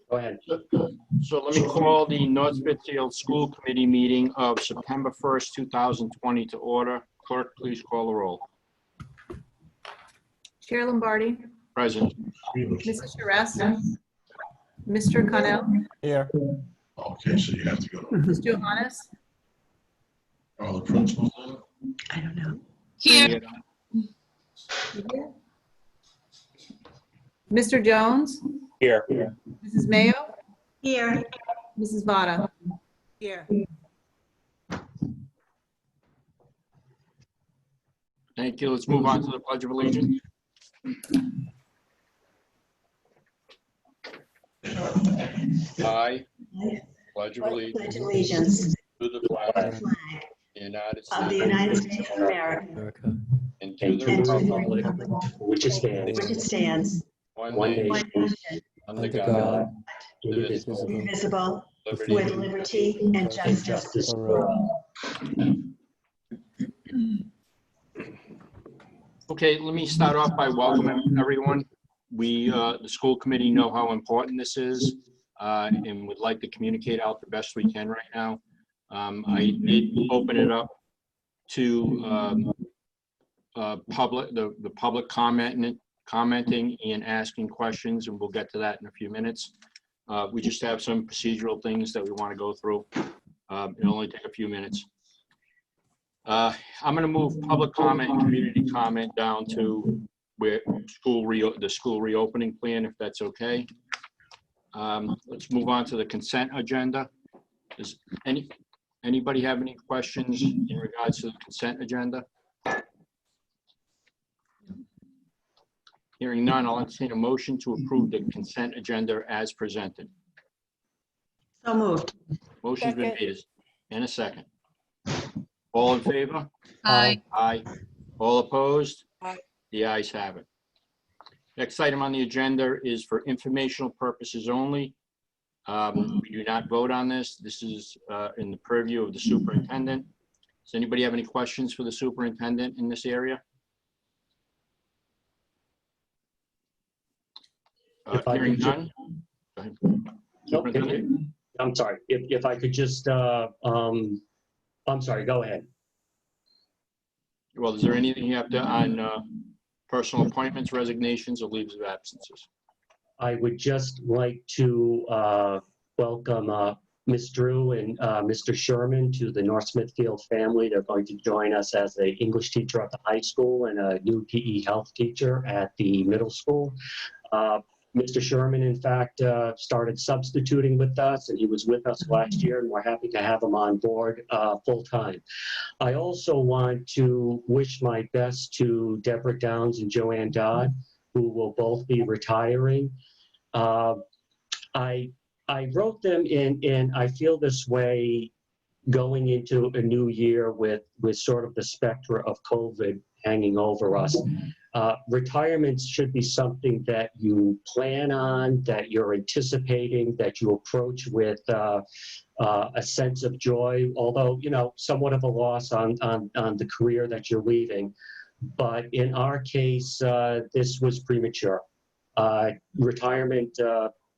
Go ahead. So let me call the North Smithfield School Committee meeting of September 1st, 2020 to order. Clerk, please call the roll. Chair Lombardi. Present. Mrs. Sharesta. Mr. Connell. Here. Okay, so you have to go. Ms. Johannes. All the principals in? I don't know. Here. Mr. Jones. Here. Mrs. Mayo. Here. Mrs. Vada. Here. Thank you. Let's move on to the Pledge of Allegiance. I pledge of allegiance to the flag of the United States of America and to the republic Which it stands, one one nation nation, under God, indivisible, indivisible, liberty, with liberty and and justice justice for all. Okay, let me start off by welcoming everyone. We, the school committee, know how important this is and would like to communicate out the best we can right now. I did open it up to the public commenting and asking questions, and we'll get to that in a few minutes. We just have some procedural things that we want to go through. It'll only take a few minutes. I'm going to move public comment and community comment down to where the school reopening plan, if that's okay. Let's move on to the consent agenda. Does anybody have any questions in regards to the consent agenda? Hearing none, I'll entertain a motion to approve the consent agenda as presented. So moved. Motion's been made in a second. All in favor? Aye. Aye. All opposed? Aye. The ayes have it. Next item on the agenda is for informational purposes only. We do not vote on this. This is in the purview of the superintendent. Does anybody have any questions for the superintendent in this area? Hearing none. Go ahead. Superintendent? I'm sorry, if I could just, I'm sorry, go ahead. Well, is there anything you have to on personal appointments, resignations, or leaves of absences? I would just like to welcome Ms. Drew and Mr. Sherman to the North Smithfield family. They're going to join us as an English teacher at the high school and a new PE health teacher at the middle school. Mr. Sherman, in fact, started substituting with us, and he was with us last year, and we're happy to have him on board full-time. I also want to wish my best to Deborah Downs and Joanne Dodd, who will both be retiring. I wrote them in, and I feel this way going into a new year with sort of the specter of COVID hanging over us. Retirement should be something that you plan on, that you're anticipating, that you approach with a sense of joy, although, you know, somewhat of a loss on the career that you're leaving. But in our case, this was premature. Retirement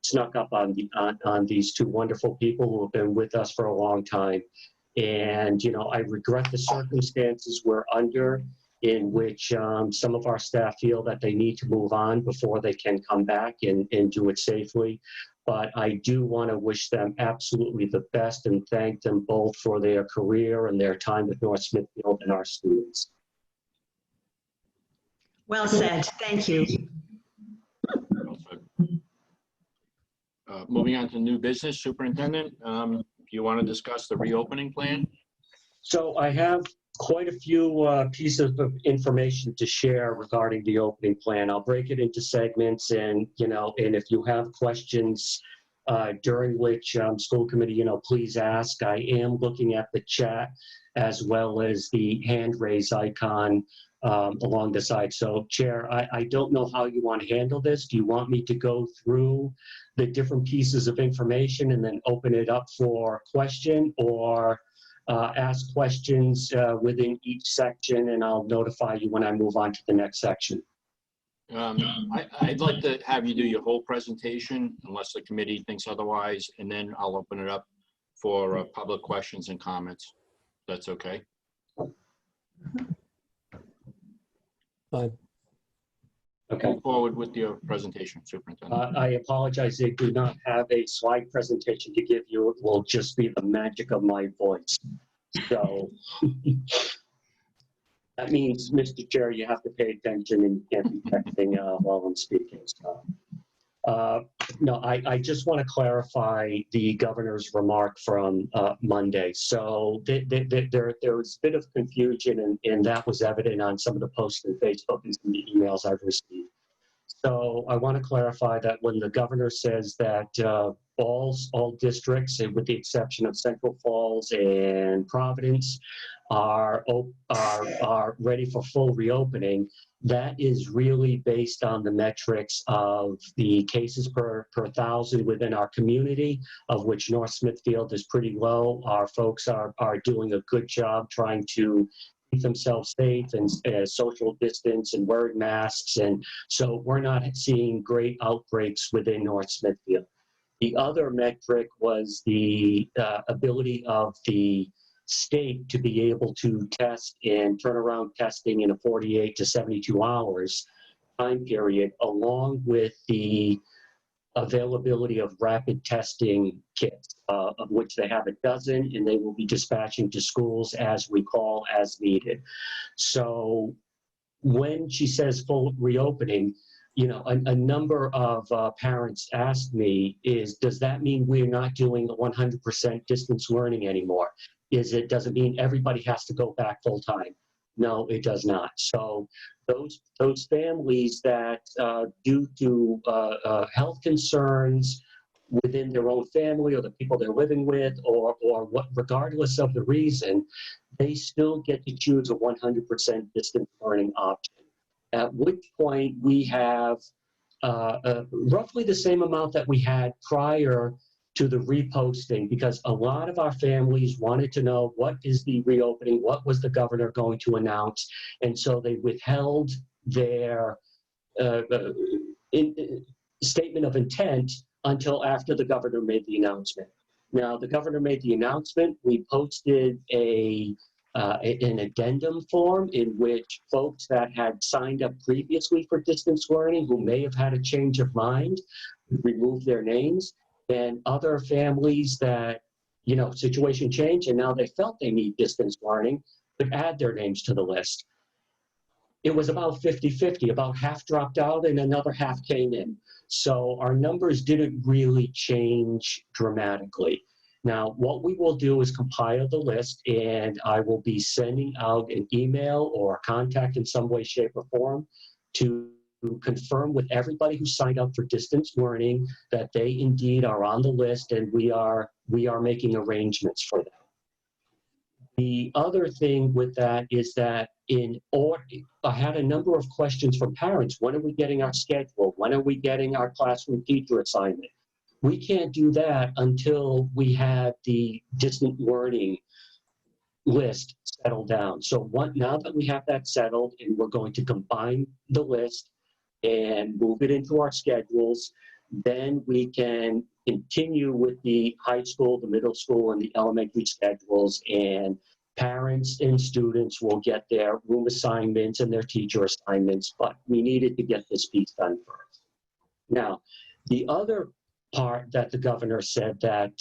snuck up on these two wonderful people who have been with us for a long time. And, you know, I regret the circumstances we're under, in which some of our staff feel that they need to move on before they can come back and do it safely. But I do want to wish them absolutely the best and thank them both for their career and their time with North Smithfield and our students. Well said. Thank you. Moving on to new business, Superintendent, do you want to discuss the reopening plan? So I have quite a few pieces of information to share regarding the opening plan. I'll break it into segments, and and if you have questions during which school committee, please ask. I am looking at the chat as well as the hand raise icon along the side. So Chair, I don't know how you want to handle this. Do you want me to go through the different pieces of information and then open it up for question, or ask questions within each section, and I'll notify you when I move on to the next section? I'd like to have you do your whole presentation unless the committee thinks otherwise, and then I'll open it up for public questions and comments. That's okay. Fine. Okay. Move forward with your presentation, Superintendent. I apologize, I do not have a slide presentation to give you. It will just be the magic of my voice. So that means, Mr. Chair, you have to pay attention and you can't be texting while I'm speaking. So, no, I just want to clarify the governor's remark from Monday. So there was a bit of confusion, and that was evident on some of the posts on Facebook and some of the emails I've received. So I want to clarify that when the governor says that all districts, and with the exception of Central Falls and Providence, are ready for full reopening, that is really based on the metrics of the cases per 1,000 within our community, of which North Smithfield is pretty low. Our folks are doing a good job trying to keep themselves safe and social distance and wearing masks. And so we're not seeing great outbreaks within North Smithfield. The other metric was the ability of the state to be able to test and turn around testing in a 48 to 72 hours time period, along with the availability of rapid testing kits, of which they have a dozen, and they will be dispatching to schools as we call as needed. So when she says full reopening, you know, a number of parents asked me, does that mean we're not doing 100% distance learning anymore? Does it mean everybody has to go back full time? No, it does not. So those families that due to health concerns within their own family or the people they're living with, or what, regardless of the reason, they still get to choose a 100% distance learning option. At which point we have roughly the same amount that we had prior to the reposting, because a lot of our families wanted to know what is the reopening, what was the governor going to announce, and so they withheld their statement of intent until after the governor made the announcement. Now, the governor made the announcement. We posted an addendum form in which folks that had signed up previously for distance learning who may have had a change of mind removed their names, and other families that, you know, situation changed and now they felt they need distance learning could add their names to the list. It was about 50-50, about half dropped out and another half came in. So our numbers didn't really change dramatically. Now, what we will do is compile the list, and I will be sending out an email or contact in some way, shape, or form to confirm with everybody who signed up for distance learning that they indeed are on the list, and we are making arrangements for them. The other thing with that is that I had a number of questions from parents. When are we getting our schedule? When are we getting our classroom teacher assignment? We can't do that until we have the distant learning list settled down. So now that we have that settled, and we're going to combine the list and move it into our schedules, then we can continue with the high school, the middle school, and the elementary schedules, and parents and students will get their room assignments and their teacher assignments, but we needed to get this piece done first. Now, the other part that the governor said that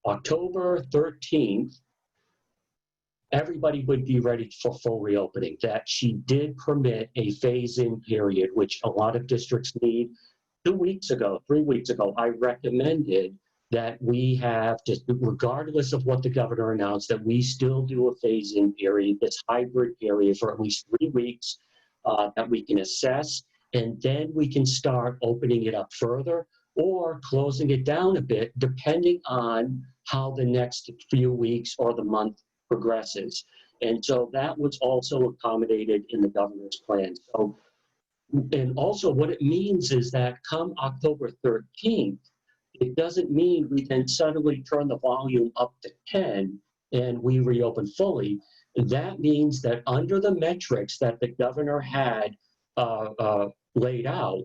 October 13th, everybody would be ready for full reopening, that she did permit a phase-in period, which a lot of districts need. 3 weeks ago, I recommended that we have, just regardless of what the governor announced, that we still do a phase-in period, this hybrid period for at least 3 weeks that we can assess, and then we can start opening it up further or closing it down a bit, depending on how the next few weeks or the month progresses. And so that was also accommodated in the governor's plan. So, and also what it means is that come October 13th, it doesn't mean we then suddenly turn the volume up to 10 and we reopen fully. That means that under the metrics that the governor had laid out,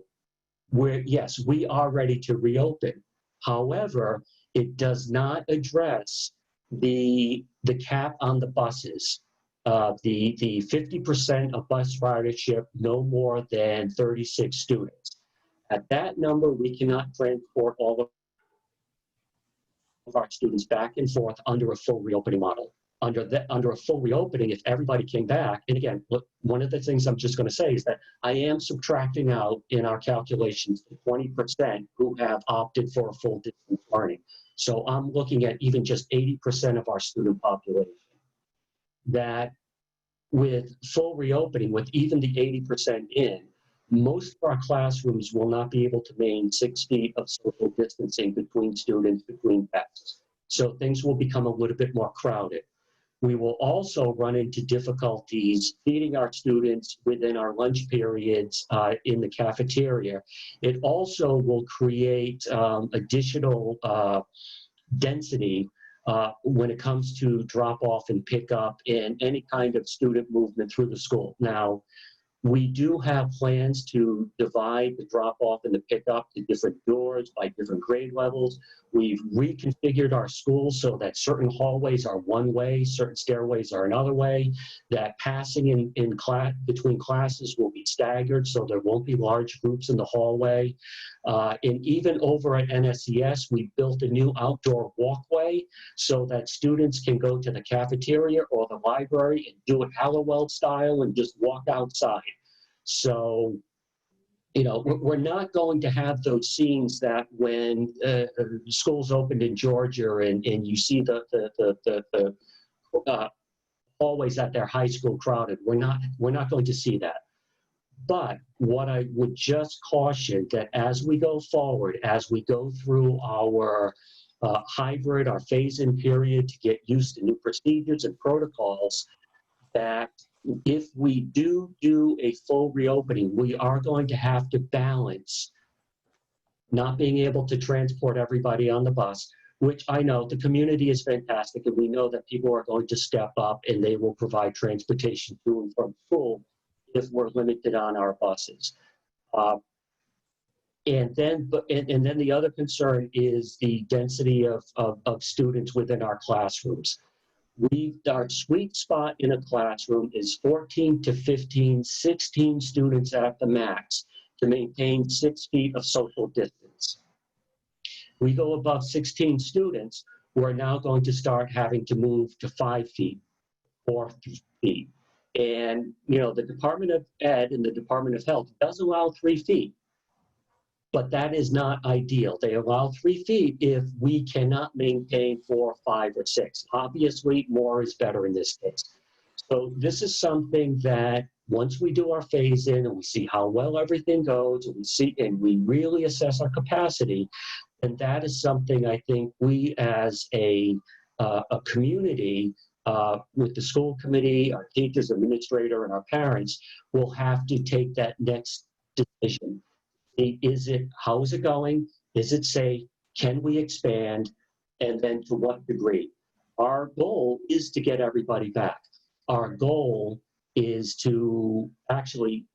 yes, we are ready to reopen. However, it does not address the cap on the buses. The 50% of bus ridership, no more than 36 students. At that number, we cannot transport all of our students back and forth under a full reopening model. Under a full reopening, if everybody came back, and again, look, one of the things I'm just going to say is that I am subtracting out in our calculations the 20% who have opted for a full distance learning. So I'm looking at even just 80% of our student population. That with full reopening, with even the 80% in, most of our classrooms will not be able to maintain 6 feet of social distancing between students, between desks. So things will become a little bit more crowded. We will also run into difficulties feeding our students within our lunch periods in the cafeteria. It also will create additional density when it comes to drop off and pick up and any kind of student movement through the school. Now, we do have plans to divide the drop-off and the pickup to different doors by different grade levels. We've reconfigured our schools so that certain hallways are one way, certain stairways are another way, that passing in class between classes will be staggered so there won't be large groups in the hallway. And even over at NSES, we built a new outdoor walkway so that students can go to the cafeteria or the library and do it Hallowell style and just walk outside. So, you know, we're not going to have those scenes that when schools opened in Georgia and you see the hallways at their high school crowded. We're not going to see that. But what I would just caution that as we go forward, as we go through our hybrid, our phase-in period to get used to new procedures and protocols, that if we do a full reopening, we are going to have to balance not being able to transport everybody on the bus, which I know the community is fantastic, and we know that people are going to step up and they will provide transportation to and from school if we're limited on our buses. And then the other concern is the density of students within our classrooms. Our sweet spot in a classroom is 14 to 15, 16 students at the max to maintain 6 feet of social distance. We go above 16 students, we're now going to start having to move to 5 feet, 4 feet. And, you know, the Department of Ed and the Department of Health does allow 3 feet, but that is not ideal. They allow 3 feet if we cannot maintain 4, 5, or 6. Obviously, more is better in this case. So this is something that once we do our phase-in and we see how well everything goes, and we really assess our capacity, and that is something I think we as a community, with the school committee, our teachers, administrator, and our parents, will have to take that next decision. How is it going? Is it safe? Can we expand? And then to what degree? Our goal is to get everybody back. Our goal is to actually,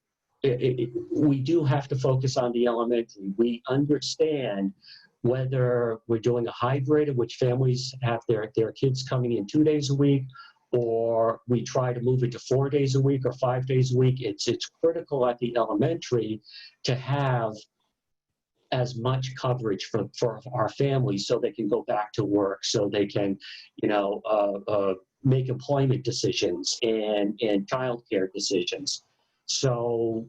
we do have to focus on the elementary. We understand whether we're doing a hybrid in which families have their kids coming in 2 days a week, or we try to move it to 4 days a week or 5 days a week. It's critical at the elementary to have as much coverage for our families so they can go back to work, so they can, you know, make employment decisions and childcare decisions. So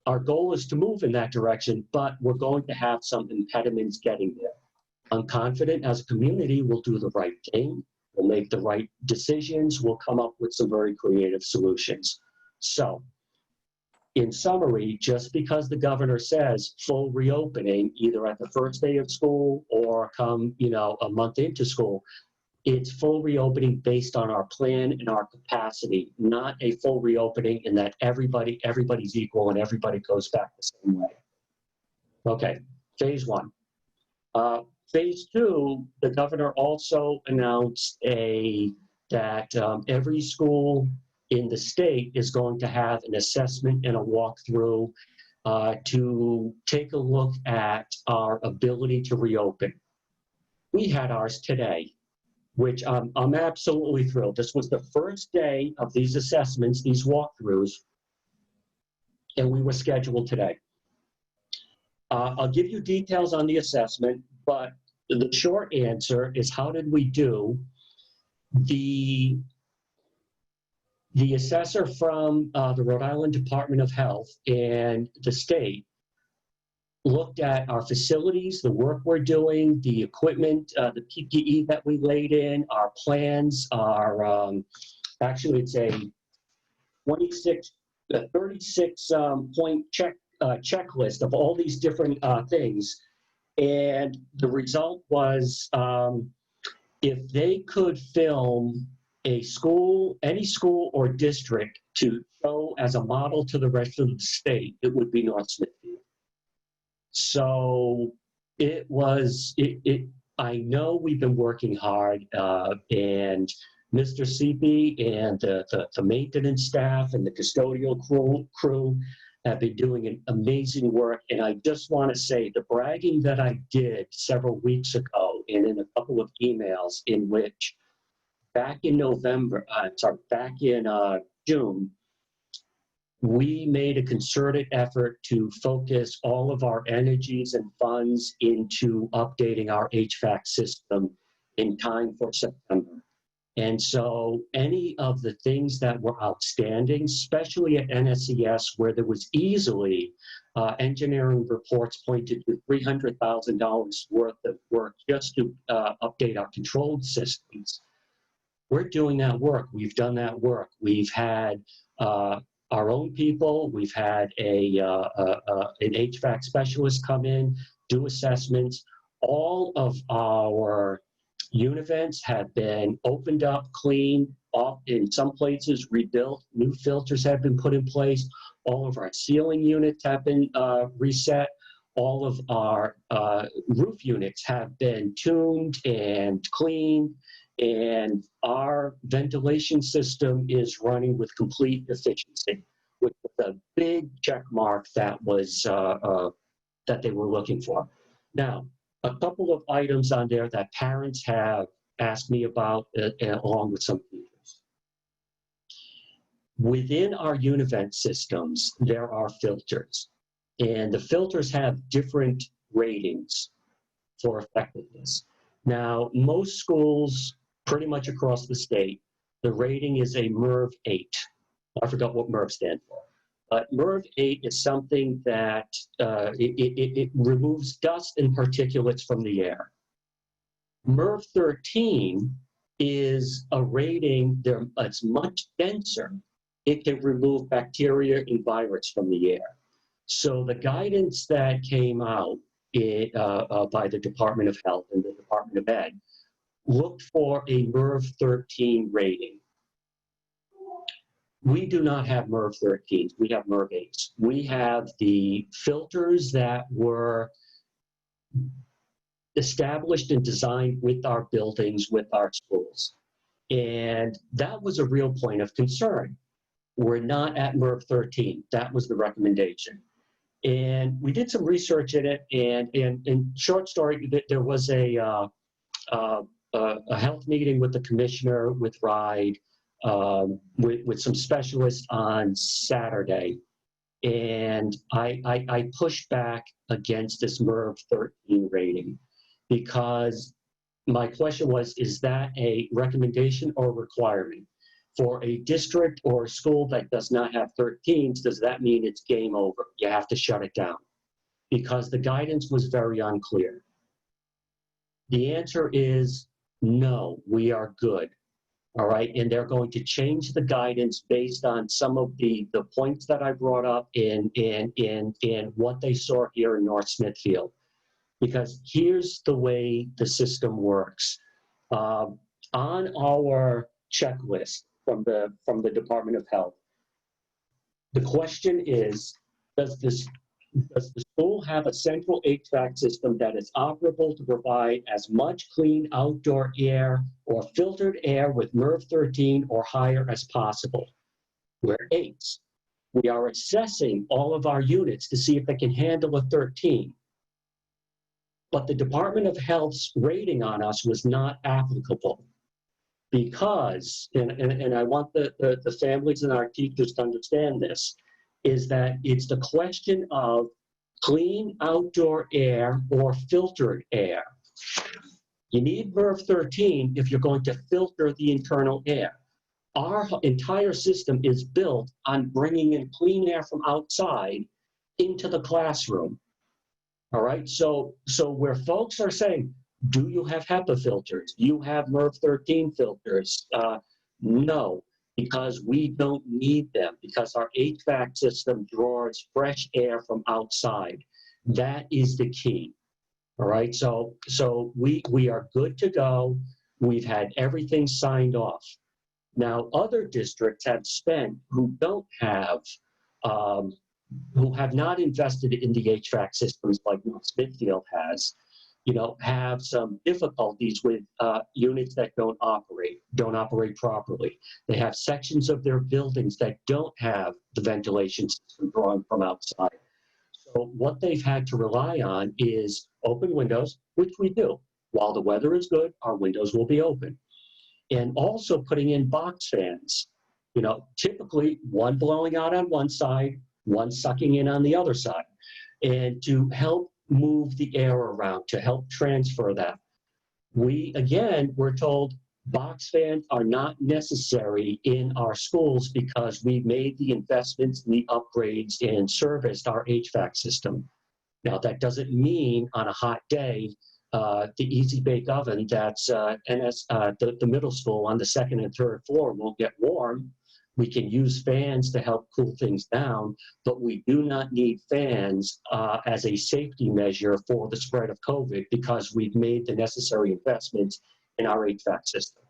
our goal is to move in that direction, but we're going to have some impediments getting there. I'm confident as a community we'll do the right thing. We'll make the right decisions. We'll come up with some very creative solutions. So, in summary, just because the governor says full reopening, either at the first day of school or come, you know, a month into school, it's full reopening based on our plan and our capacity, not a full reopening in that everybody's equal and everybody goes back the same way. Okay, phase one. Phase two, the governor also announced a that every school in the state is going to have an assessment and a walkthrough to take a look at our ability to reopen. We had ours today, which I'm absolutely thrilled. This was the first day of these assessments, these walkthroughs, and we were scheduled today. I'll give you details on the assessment, but the short answer is, how did we do? The assessor from the Rhode Island Department of Health and the state looked at our facilities, the work we're doing, the equipment, the PPE that we laid in, our plans, our, actually it's a 36 point checklist of all these different things. And the result was, if they could film a school, any school or district to show as a model to the rest of the state, it would be North Smithfield. So it was, I know we've been working hard, and Mr. CP and the maintenance staff and the custodial crew have been doing an amazing work. And I just want to say the bragging that I did several weeks ago and in a couple of emails, in which back in June, we made a concerted effort to focus all of our energies and funds into updating our HVAC system in time for September. And so any of the things that were outstanding, especially at NSES, where there was easily engineering reports pointed to $300,000 worth of work just to update our controlled systems, we're doing that work. We've done that work. We've had our own people. We've had an HVAC specialist come in, do assessments. All of our univents have been opened up, cleaned, in some places rebuilt. New filters have been put in place. All of our ceiling units have been reset. All of our roof units have been tuned and cleaned. And our ventilation system is running with complete efficiency, with a big check mark that was that they were looking for. Now, a couple of items on there that parents have asked me about, along with some features. Within our Univent systems, there are filters, and the filters have different ratings for effectiveness. Now, most schools, pretty much across the state, the rating is a MERV 8. I forgot what MERV stands for. But MERV 8 is something that it removes dust and particulates from the air. MERV 13 is a rating that's much denser. It can remove bacteria and virus from the air. So the guidance that came out by the Department of Health and the Department of Ed looked for a MERV 13 rating. We do not have MERV 13s, we have MERV 8s. We have the filters that were established and designed with our buildings, with our schools. And that was a real point of concern. We're not at MERV 13. That was the recommendation. And we did some research in it, and in short story, there was a health meeting with the commissioner, with RIDE, with some specialists on Saturday. And I pushed back against this MERV 13 rating, because my question was, is that a recommendation or requirement? For a district or a school that does not have 13s, does that mean it's game over? You have to shut it down? Because the guidance was very unclear. The answer is no, we are good. All right, and they're going to change the guidance based on some of the points that I brought up in what they saw here in North Smithfield. Because here's the way the system works. On our checklist from the Department of Health, the question is, does this Does the school have a central HVAC system that is operable to provide as much clean outdoor air or filtered air with MERV 13 or higher as possible? We're 8s. We are assessing all of our units to see if they can handle a 13. But the Department of Health's rating on us was not applicable because, and I want the families and our teachers to understand this, is that it's the question of clean outdoor air or filtered air. You need MERV 13 if you're going to filter the internal air. Our entire system is built on bringing in clean air from outside into the classroom. All right, so where folks are saying, do you have HEPA filters? You have MERV 13 filters? No, because we don't need them, because our HVAC system draws fresh air from outside. That is the key. All right, so we are good to go. We've had everything signed off. Now, other districts have spent who don't have, who have not invested in the HVAC systems like Smithfield has, have some difficulties with units that don't operate properly. They have sections of their buildings that don't have the ventilation system drawn from outside. So what they've had to rely on is open windows, which we do. While the weather is good, our windows will be open. And also putting in box fans, typically one blowing out on one side, one sucking in on the other side, and to help move the air around, to help transfer that. We're told box fans are not necessary in our schools because we've made the investments and the upgrades and serviced our HVAC system. Now, that doesn't mean on a hot day, the easy bake oven that's the middle school on the second and third floor won't get warm. We can use fans to help cool things down, but we do not need fans as a safety measure for the spread of COVID because we've made the necessary investments in our HVAC system.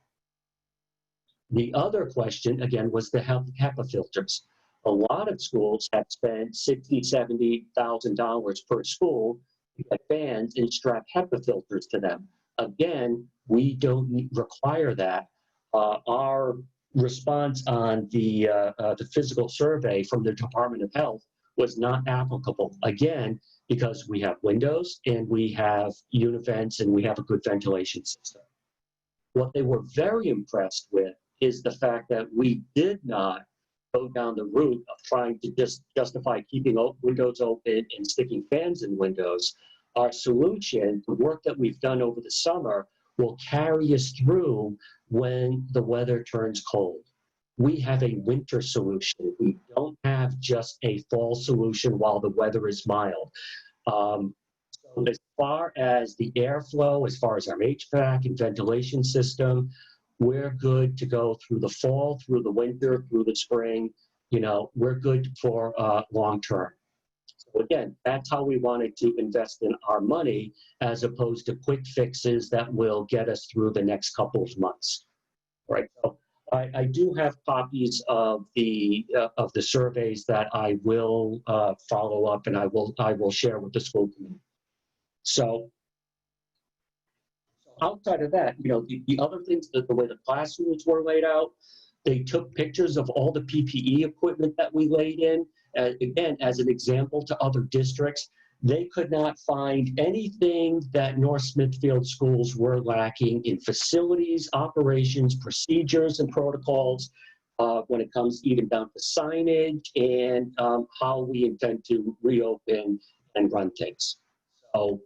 The other question, again, was the HEPA filters. A lot of schools have spent $60,000, $70,000 per school to get fans and strap HEPA filters to them. Again, we don't require that. Our response on the physical survey from the Department of Health was not applicable, again, because we have windows and we have univents and we have a good ventilation system. What they were very impressed with is the fact that we did not go down the route of trying to just justify keeping windows open and sticking fans in windows. Our solution, the work that we've done over the summer, will carry us through when the weather turns cold. We have a winter solution. We don't have just a fall solution while the weather is mild. So as far as the airflow, as far as our HVAC and ventilation system, we're good to go through the fall, through the winter, through the spring. We're good for long term. So again, that's how we wanted to invest in our money as opposed to quick fixes that will get us through the next couple of months. Right. So I do have copies of the surveys that I will follow up and I will share with the school committee. So outside of that, the other things, the way the classrooms were laid out, they took pictures of all the PPE equipment that we laid in. Again, as an example to other districts, they could not find anything that North Smithfield schools were lacking in facilities, operations, procedures, and protocols when it comes even down to signage and how we intend to reopen and run things. So,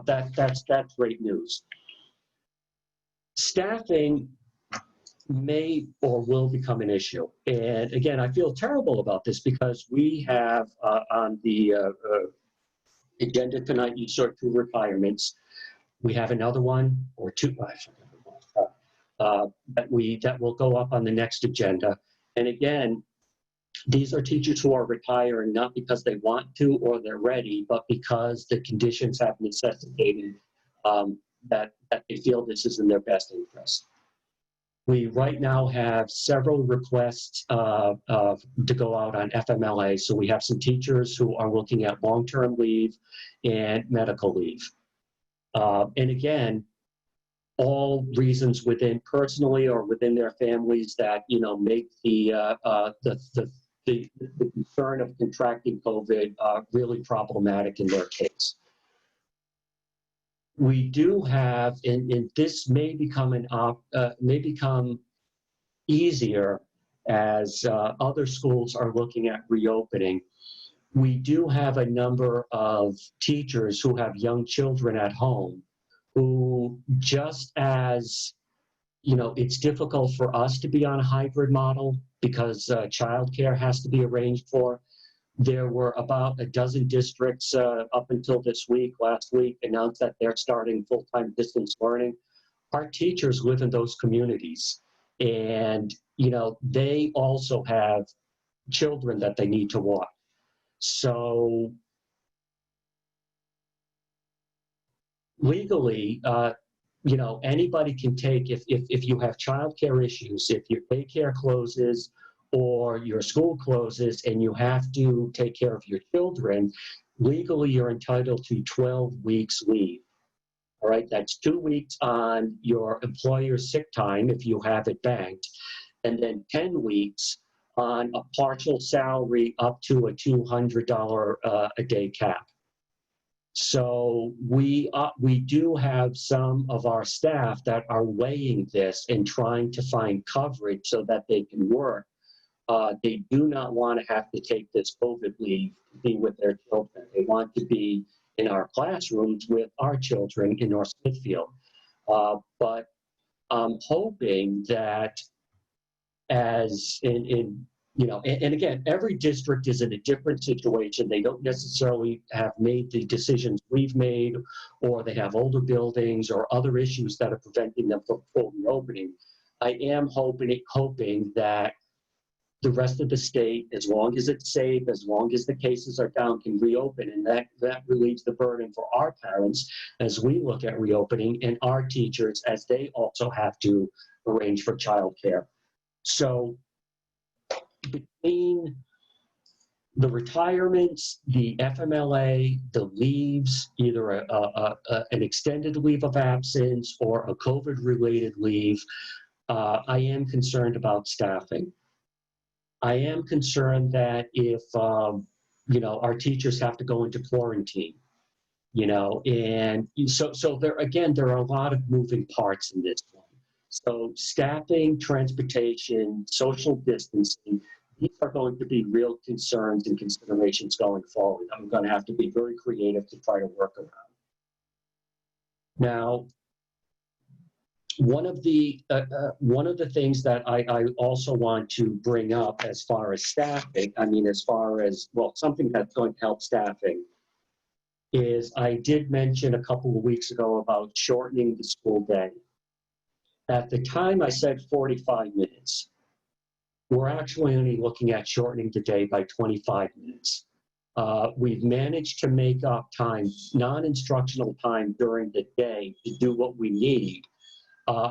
that's great news. Staffing may or will become an issue. And again, I feel terrible about this because we have on the agenda tonight, you sort through retirements. We have another one or two that will go up on the next agenda. And again, these are teachers who are retiring not because they want to or they're ready, but because the conditions have necessitated that they feel this is in their best interest. We right now have several requests to go out on FMLA. So we have some teachers who are looking at long-term leave and medical leave. And again, all reasons within personally or within their families that, you know, make the concern of contracting COVID really problematic in their case. We do have, and this may become easier as other schools are looking at reopening. We do have a number of teachers who have young children at home who, just as, you know, it's difficult for us to be on a hybrid model because childcare has to be arranged for. There were about a dozen districts up until last week, announced that they're starting full-time distance learning. Our teachers live in those communities, and, you know, they also have children that they need to watch. So legally, you know, anybody can take, if you have childcare issues, if your daycare closes or your school closes and you have to take care of your children, legally you're entitled to 12 weeks leave. All right, that's 2 weeks on your employer's sick time if you have it banked, and then 10 weeks on a partial salary up to a $200 a day cap. So we do have some of our staff that are weighing this and trying to find coverage so that they can work. They do not want to have to take this COVID leave to be with their children. They want to be in our classrooms with our children in North Smithfield. But I'm hoping that as you know, and again, every district is in a different situation. They don't necessarily have made the decisions we've made, or they have older buildings or other issues that are preventing them from full reopening. I am hoping that the rest of the state, as long as it's safe, as long as the cases are down, can reopen, and that relieves the burden for our parents as we look at reopening, and our teachers as they also have to arrange for childcare. So between the retirements, the FMLA, the leaves, either an extended leave of absence or a COVID-related leave, I am concerned about staffing. I am concerned that if, you know, our teachers have to go into quarantine, you know, and so there, again, there are a lot of moving parts in this one. So staffing, transportation, social distancing, these are going to be real concerns and considerations going forward. I'm going to have to be very creative to try to work around. Now, one of the things that I also want to bring up as far as staffing, I mean, as far as, well, something that's going to help staffing, is I did mention a couple of weeks ago about shortening the school day. At the time I said 45 minutes. We're actually only looking at shortening the day by 25 minutes. We've managed to make up time, non-instructional time during the day to do what we need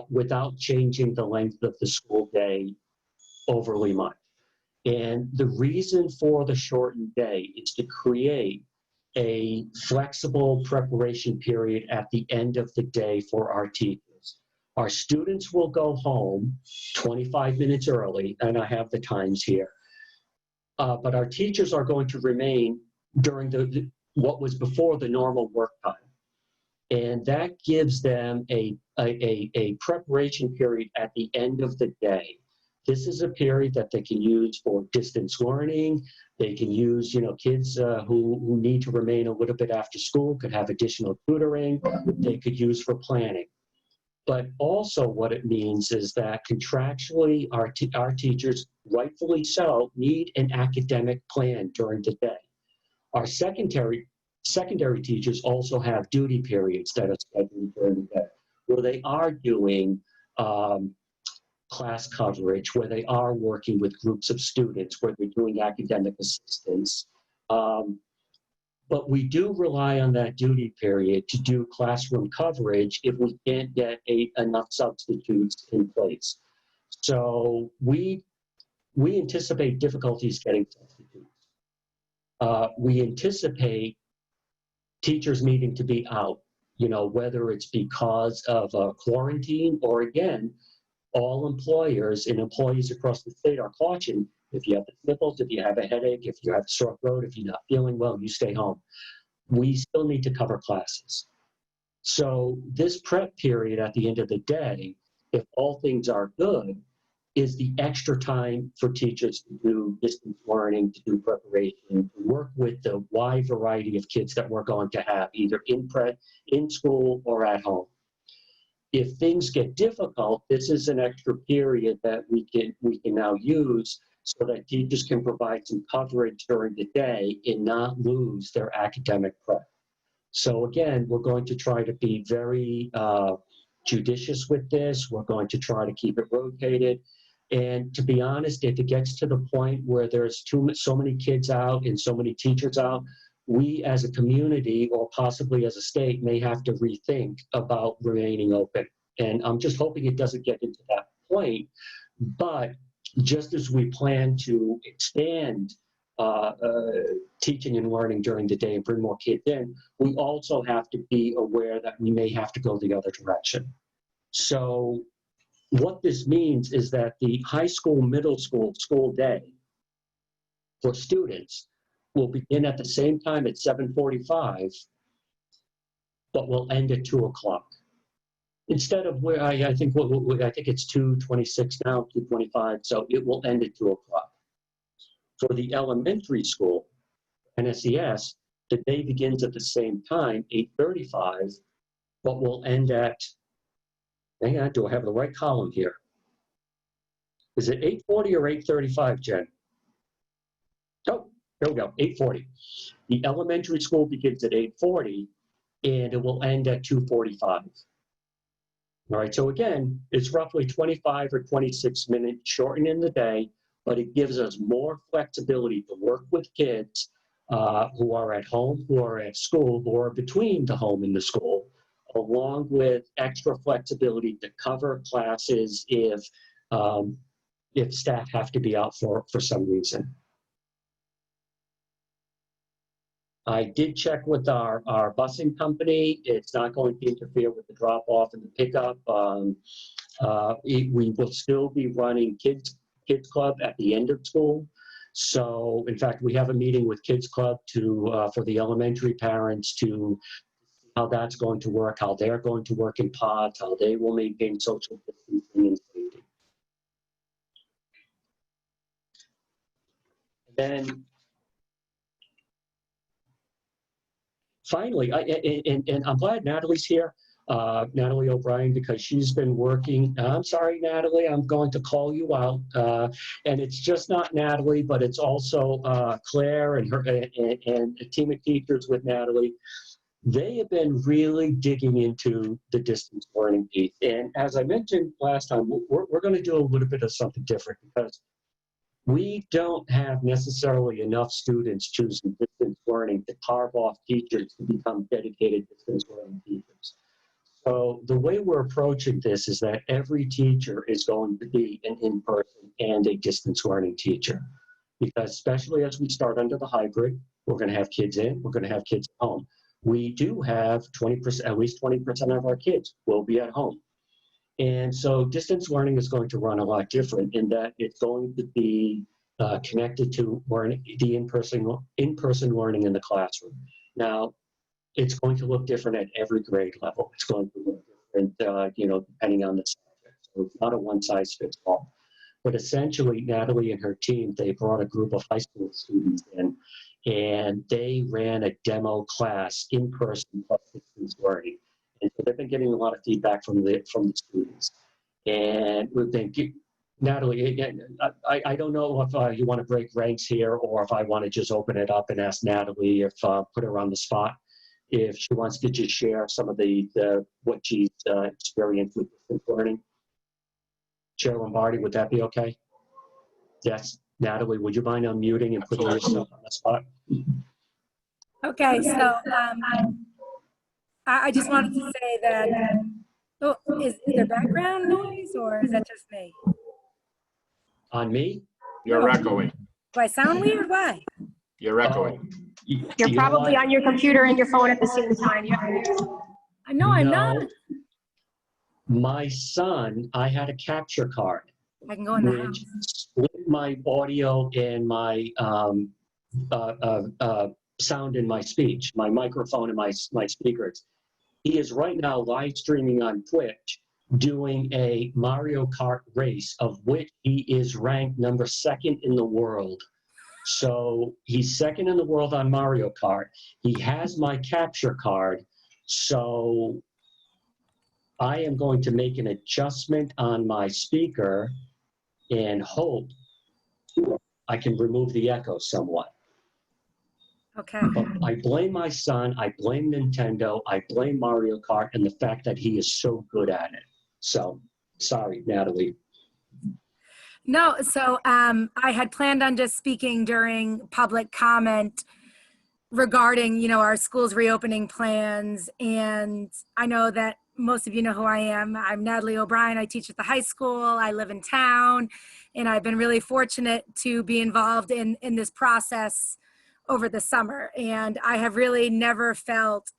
without changing the length of the school day overly much. And the reason for the shortened day is to create a flexible preparation period at the end of the day for our teachers. Our students will go home 25 minutes early, and I have the times here. But our teachers are going to remain during what was before the normal work time. And that gives them a preparation period at the end of the day. This is a period that they can use for distance learning. They can use, you know, kids who need to remain a little bit after school could have additional tutoring. They could use for planning. But also what it means is that contractually our teachers, rightfully so, need an academic plan during the day. Our secondary teachers also have duty periods that are scheduled during the day, where they are doing class coverage, where they are working with groups of students, where they're doing academic assistance. But we do rely on that duty period to do classroom coverage if we can't get enough substitutes in place. So we anticipate difficulties getting substitutes. We anticipate teachers needing to be out, whether it's because of quarantine or, again, all employers and employees across the state are cautioned: if you have the sniffles, if you have a headache, if you have a sore throat, if you're not feeling well, you stay home. We still need to cover classes. So this prep period at the end of the day, if all things are good, is the extra time for teachers to do distance learning, to do preparation, to work with the wide variety of kids that we're going to have, either in school or at home. If things get difficult, this is an extra period that we can now use so that teachers can provide some coverage during the day and not lose their academic prep. So again, we're going to try to be very judicious with this. We're going to try to keep it rotated. And to be honest, if it gets to the point where there's so many kids out and so many teachers out, we as a community or possibly as a state may have to rethink about remaining open. And I'm just hoping it doesn't get into that point. But just as we plan to expand teaching and learning during the day and bring more kids in, we also have to be aware that we may have to go the other direction. So what this means is that the high school, middle school day for students will begin at the same time at 7:45, but will end at 2 o'clock. Instead of where I think it's 2:26 now, 2:25, so it will end at 2 o'clock. For the elementary school, NSES, the day begins at the same time, 8:35, but will end at, hang on, do I have the right column here? Is it 8:40 or 8:35, Jen? Oh, there we go, 8:40. The elementary school begins at 8:40, and it will end at 2:45. All right, so again, it's roughly 25 or 26 minutes shortened in the day, but it gives us more flexibility to work with kids who are at home, who are at school, who are between the home and the school, along with extra flexibility to cover classes if staff have to be out for some reason. I did check with our busing company. It's not going to interfere with the drop-off and the pickup. We will still be running Kids Club at the end of school. So, in fact, we have a meeting with Kids Club for the elementary parents to see how that's going to work, how they're going to work in pods, how they will maintain social distancing and safety. Then, finally, and I'm glad Natalie's here, Natalie O'Brien, because she's been working. I'm sorry, Natalie, I'm going to call you out. And it's just not Natalie, but it's also Claire and a team of teachers with Natalie. They have been really digging into the distance learning piece. And as I mentioned last time, we're going to do a little bit of something different because we don't have necessarily enough students choosing distance learning to carve off teachers to become dedicated distance learning teachers. So the way we're approaching this is that every teacher is going to be an in-person and a distance learning teacher. Because especially as we start under the hybrid, we're going to have kids in, we're going to have kids at home. We do have 20%, at least 20% of our kids will be at home. And so distance learning is going to run a lot different in that it's going to be connected to the in-person learning in the classroom. Now, it's going to look different at every grade level. It's going to look different, depending on the subject. So it's not a one-size-fits-all. But essentially, Natalie and her team, they brought a group of high school students in, and they ran a demo class in person plus distance learning. And so they've been getting a lot of feedback from the students. And we've been, Natalie, I don't know if you want to break ranks here or if I want to just open it up and ask Natalie if put her on the spot, if she wants to just share some of what she's experienced with distance learning. Chair Lombardi, would that be okay? Yes. Natalie, would you mind unmuting and putting yourself on the spot? Okay, so I just wanted to say that, is there background noise or is that just me? On me? You're echoing. Do I sound weird? Why? You're echoing. You're You know probably what? on your computer and your phone at the same time. No, I'm No. not. My son, I had a capture card, I can go in the house. which split my audio and my sound in my speech, my microphone and my speakers. He is right now live streaming on Twitch doing a Mario Kart race, of which he is ranked number 2nd in the world. So he's 2nd in the world on Mario Kart. He has my capture card. So I am going to make an adjustment on my speaker and hope I can remove the echo somewhat. Okay. But I blame my son, I blame Nintendo, I blame Mario Kart, and the fact that he is so good at it. So, sorry, Natalie. No, so I had planned on just speaking during public comment regarding, you know, our school's reopening plans. And I know that most of you know who I am. I'm Natalie O'Brien. I teach at the high school. I live in town. And I've been really fortunate to be involved in this process over the summer. And I have really never felt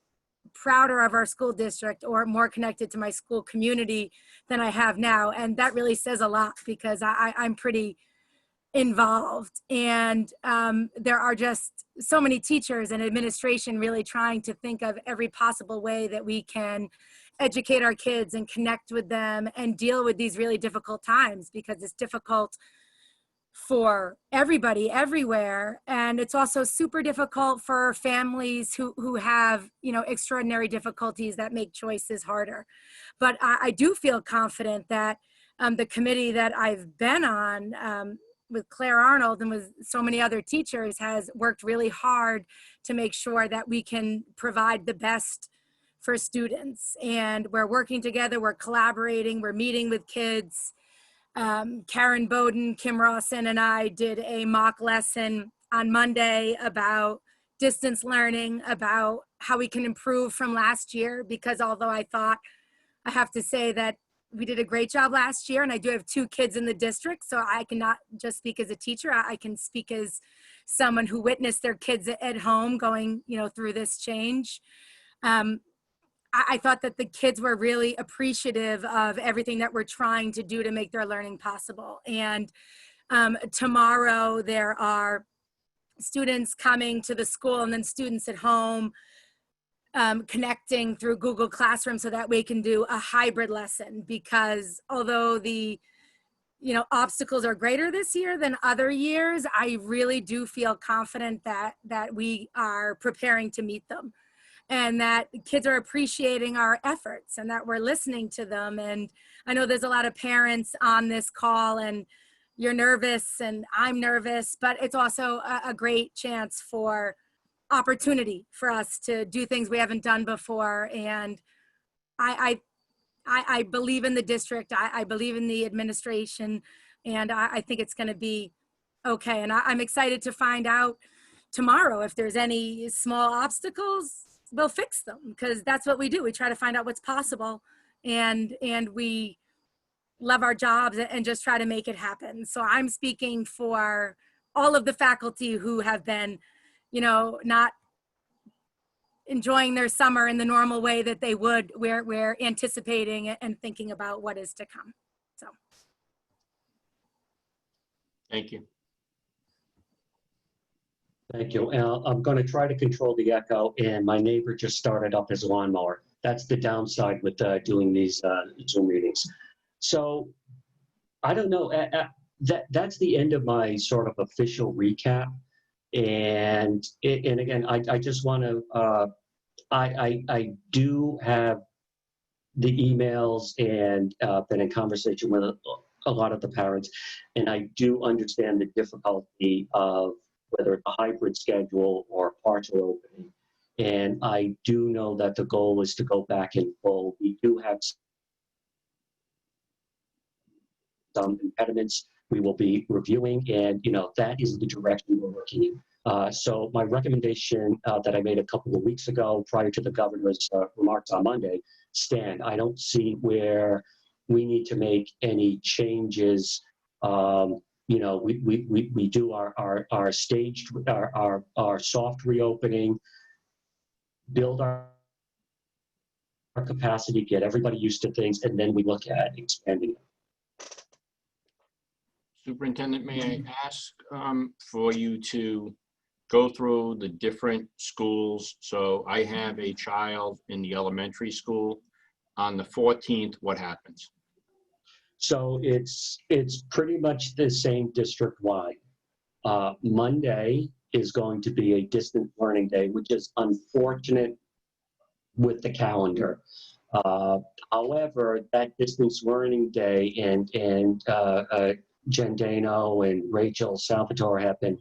prouder of our school district or more connected to my school community than I have now. And that really says a lot because I'm pretty involved. And there are just so many teachers and administration really trying to think of every possible way that we can educate our kids and connect with them and deal with these really difficult times, because it's difficult for everybody everywhere. And it's also super difficult for families who have, you know, extraordinary difficulties that make choices harder. But I do feel confident that the committee that I've been on with Claire Arnold and with so many other teachers has worked really hard to make sure that we can provide the best for students. And we're working together, we're collaborating, we're meeting with kids. Karen Bowden, Kim Rawson, and I did a mock lesson on Monday about distance learning, about how we can improve from last year, because although I have to say that we did a great job last year, and I do have 2 kids in the district, so I cannot just speak as a teacher, I can speak as someone who witnessed their kids at home going, you know, through this change. I thought that the kids were really appreciative of everything that we're trying to do to make their learning possible. And tomorrow there are students coming to the school and then students at home connecting through Google Classroom so that we can do a hybrid lesson, because although the obstacles are greater this year than other years, I really do feel confident that we are preparing to meet them, and that kids are appreciating our efforts and that we're listening to them. And I know there's a lot of parents on this call and you're nervous and I'm nervous, but it's also a great chance for opportunity for us to do things we haven't done before. And I believe in the district. I believe in the administration, and I think it's going to be okay. And I'm excited to find out tomorrow if there's any small obstacles. We'll fix them, because that's what we do. We try to find out what's possible, and we love our jobs and just try to make it happen. So I'm speaking for all of the faculty who have been, not enjoying their summer in the normal way that they would. We're anticipating and thinking about what is to come. So. Thank you. Thank you. I'm going to try to control the echo, and my neighbor just started up his lawnmower. That's the downside with doing these Zoom meetings. So I don't know. That's the end of my sort of official recap. And again, I just want to, I do have the emails and been in conversation with a lot of the parents, and I do understand the difficulty of whether it's a hybrid schedule or partial opening. And I do know that the goal is to go back in full. We do have some impediments we will be reviewing, and that is the direction we're working in. So my recommendation that I made a couple of weeks ago prior to the governor's remarks on Monday stand. I don't see where we need to make any changes you know, we do our staged, our soft reopening, build our capacity, get everybody used to things, and then we look at expanding it. Superintendent, may I ask for you to go through the different schools? So I have a child in the elementary school. On the 14th, what happens? So it's pretty much the same district-wide. Monday is going to be a distant learning day, which is unfortunate with the calendar. However, that distance learning day and Jen Dano and Rachel Salvatore have been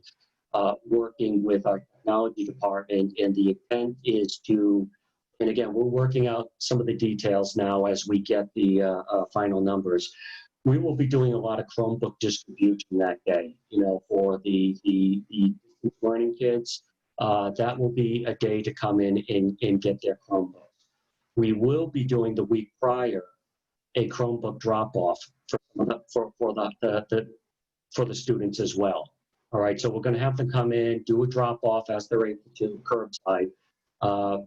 working with our technology department, and the intent is to, and again, we're working out some of the details now as we get the final numbers. We will be doing a lot of Chromebook distribution that day, you know, for the learning kids. That will be a day to come in and get their Chromebook. We will be doing the week prior a Chromebook drop-off for the students as well. All right, so we're going to have them come in, do a drop-off as they're able to, curbside.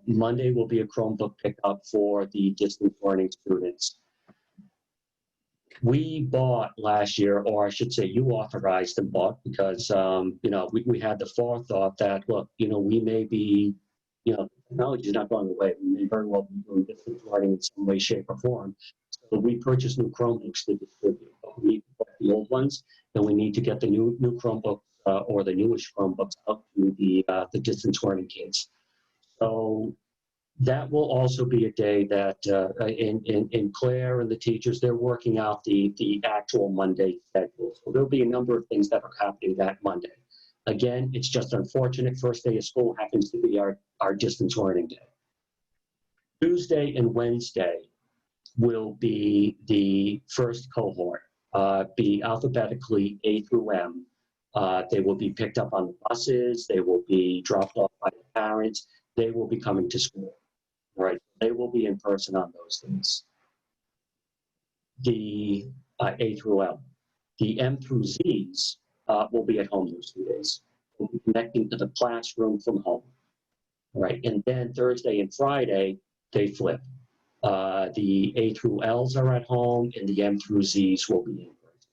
Monday will be a Chromebook pickup for the distance learning students. We bought last year, or I should say you authorized and bought, because you know, we had the forethought that, look, you know, we may be, you know, technology is not going away. We may very well be doing distance learning in some way, shape, or form. So we purchased new Chromebooks to distribute. We bought the old ones, and we need to get the new Chromebook or the newish Chromebooks up to the distance learning kids. So that will also be a day that in Claire and the teachers, they're working out the actual Monday schedule. So there'll be a number of things that are happening that Monday. Again, it's just unfortunate. First day of school happens to be our distance learning day. Tuesday and Wednesday will be the first cohort, be alphabetically A through M. They will be picked up on the buses. They will be dropped off by the parents. They will be coming to school. Right, they will be in person on those days. The A through L. The M through Zs will be at home those 2 days. We'll be connecting to the classroom from home. Right, and then Thursday and Friday, they flip. The A through Ls are at home, and the M through Zs will be in person.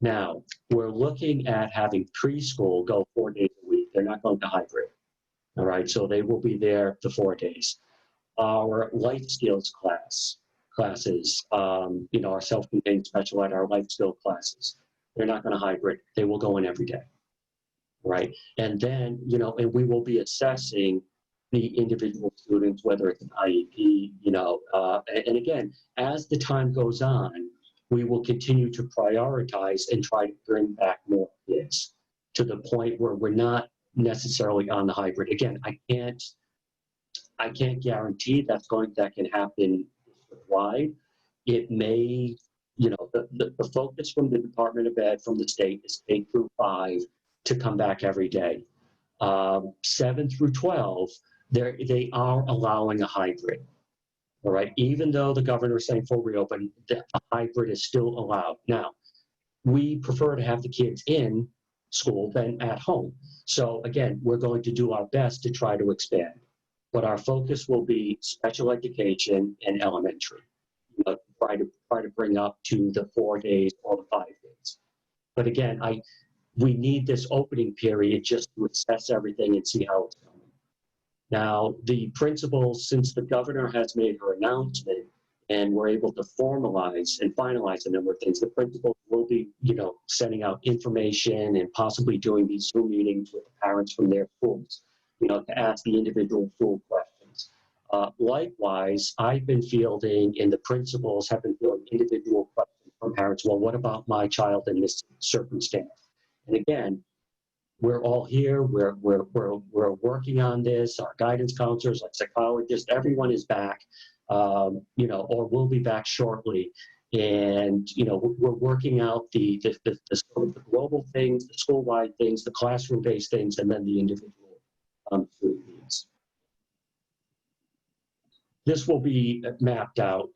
Now, we're looking at having preschool go 4 days a week. They're not going to hybrid. All right, so they will be there the 4 days. Our life skills classes, you know, our self-contained special ed, our life skill classes, they're not going to hybrid. They will go in every day, right? And then, you know, and we will be assessing the individual students, whether it's an IEP, you know, and again, as the time goes on, we will continue to prioritize and try to bring back more kids to the point where we're not necessarily on the hybrid. Again, I can't guarantee that can happen wide. It may, you know, the focus from the Department of Ed, from the state, is K through 5 to come back every day. 7 through 12, they are allowing a hybrid. All right, even though the governor is saying full reopen, the hybrid is still allowed. Now, we prefer to have the kids in school than at home. So again, we're going to do our best to try to expand. But our focus will be special education and elementary. You know, try to bring up to the 4 days or the 5 days. But again, we need this opening period just to assess everything and see how it's going. Now, the principals, since the governor has made her announcement and we're able to formalize and finalize a number of things, the principals will be, you know, sending out information and possibly doing these Zoom meetings with the parents from their schools, you know, to ask the individual school questions. Likewise, I've been fielding, and the principals have been fielding individual questions from parents. Well, what about my child in this circumstance? And again, we're all here. We're working on this. Our guidance counselors, like psychologists, everyone is back, you know, or will be back shortly. And you know, we're working out the global things, the school-wide things, the classroom-based things, and then the individual student needs. this will be mapped out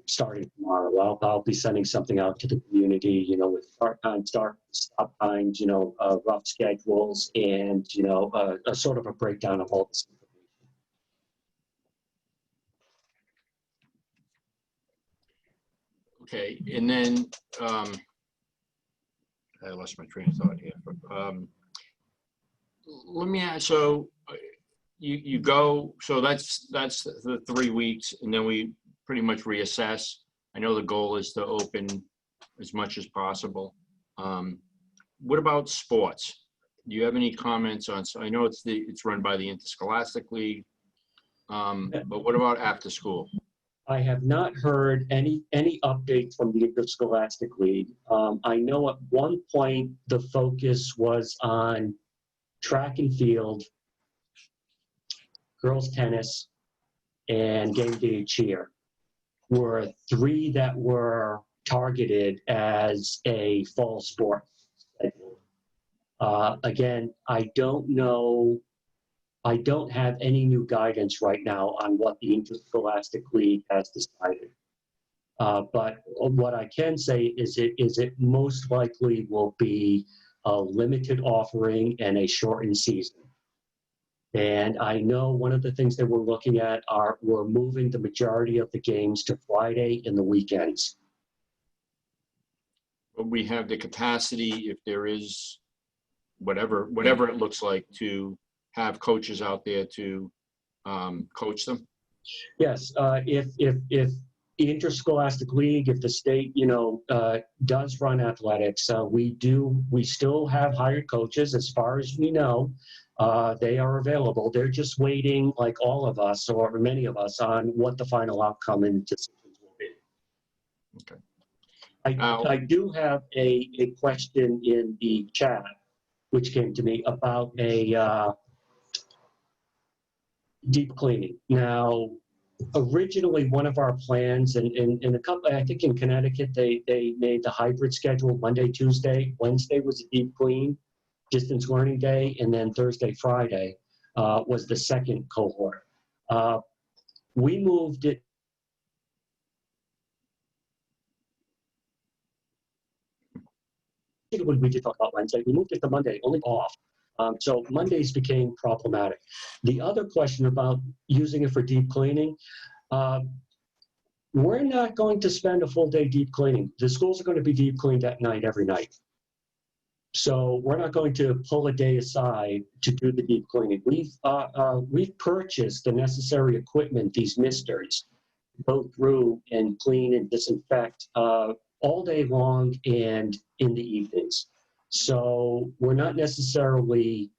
starting tomorrow. I'll be sending something out to the community, with start time, stop times, rough schedules, and a sort of a breakdown of all this information. Okay, and then I lost my train of thought here. Let me ask, so you go, so that's the 3 weeks, and then we pretty much reassess. I know the goal is to open as much as possible. What about sports? Do you have any comments on, so I know it's run by the Interscholastic League, but what about after school? I have not heard any updates from the Interscholastic League. I know at one point the focus was on track and field, girls tennis, and game day cheer were 3 that were targeted as a fall sport schedule. Again, I don't know. I don't have any new guidance right now on what the Interscholastic League has decided. But what I can say is it most likely will be a limited offering and a shortened season. And I know one of the things that we're looking at we're moving the majority of the games to Friday in the weekends. But we have the capacity, if there is whatever it looks like, to have coaches out there to coach them? Yes, if the Interscholastic League, if the state, does run athletics, we still have hired coaches as far as we know. They are available. They're just waiting, like all of us, or many of us, on what the final outcome and decisions will be. Okay. I do have a question in the chat, which came to me about a deep cleaning. Now, originally, one of our plans, and in a couple, I think in Connecticut, they made the hybrid schedule: Monday, Tuesday, Wednesday was a deep clean, distance learning day, and then Thursday, Friday was the second cohort. We moved it. We did talk about Wednesday. We moved it to Monday, only off. So Mondays became problematic. The other question about using it for deep cleaning, we're not going to spend a full day deep cleaning. The schools are going to be deep cleaned at night every night. So we're not going to pull a day aside to do the deep cleaning. We've purchased the necessary equipment, these misters, go through and clean and disinfect all day long and in the evenings. So we're not necessarily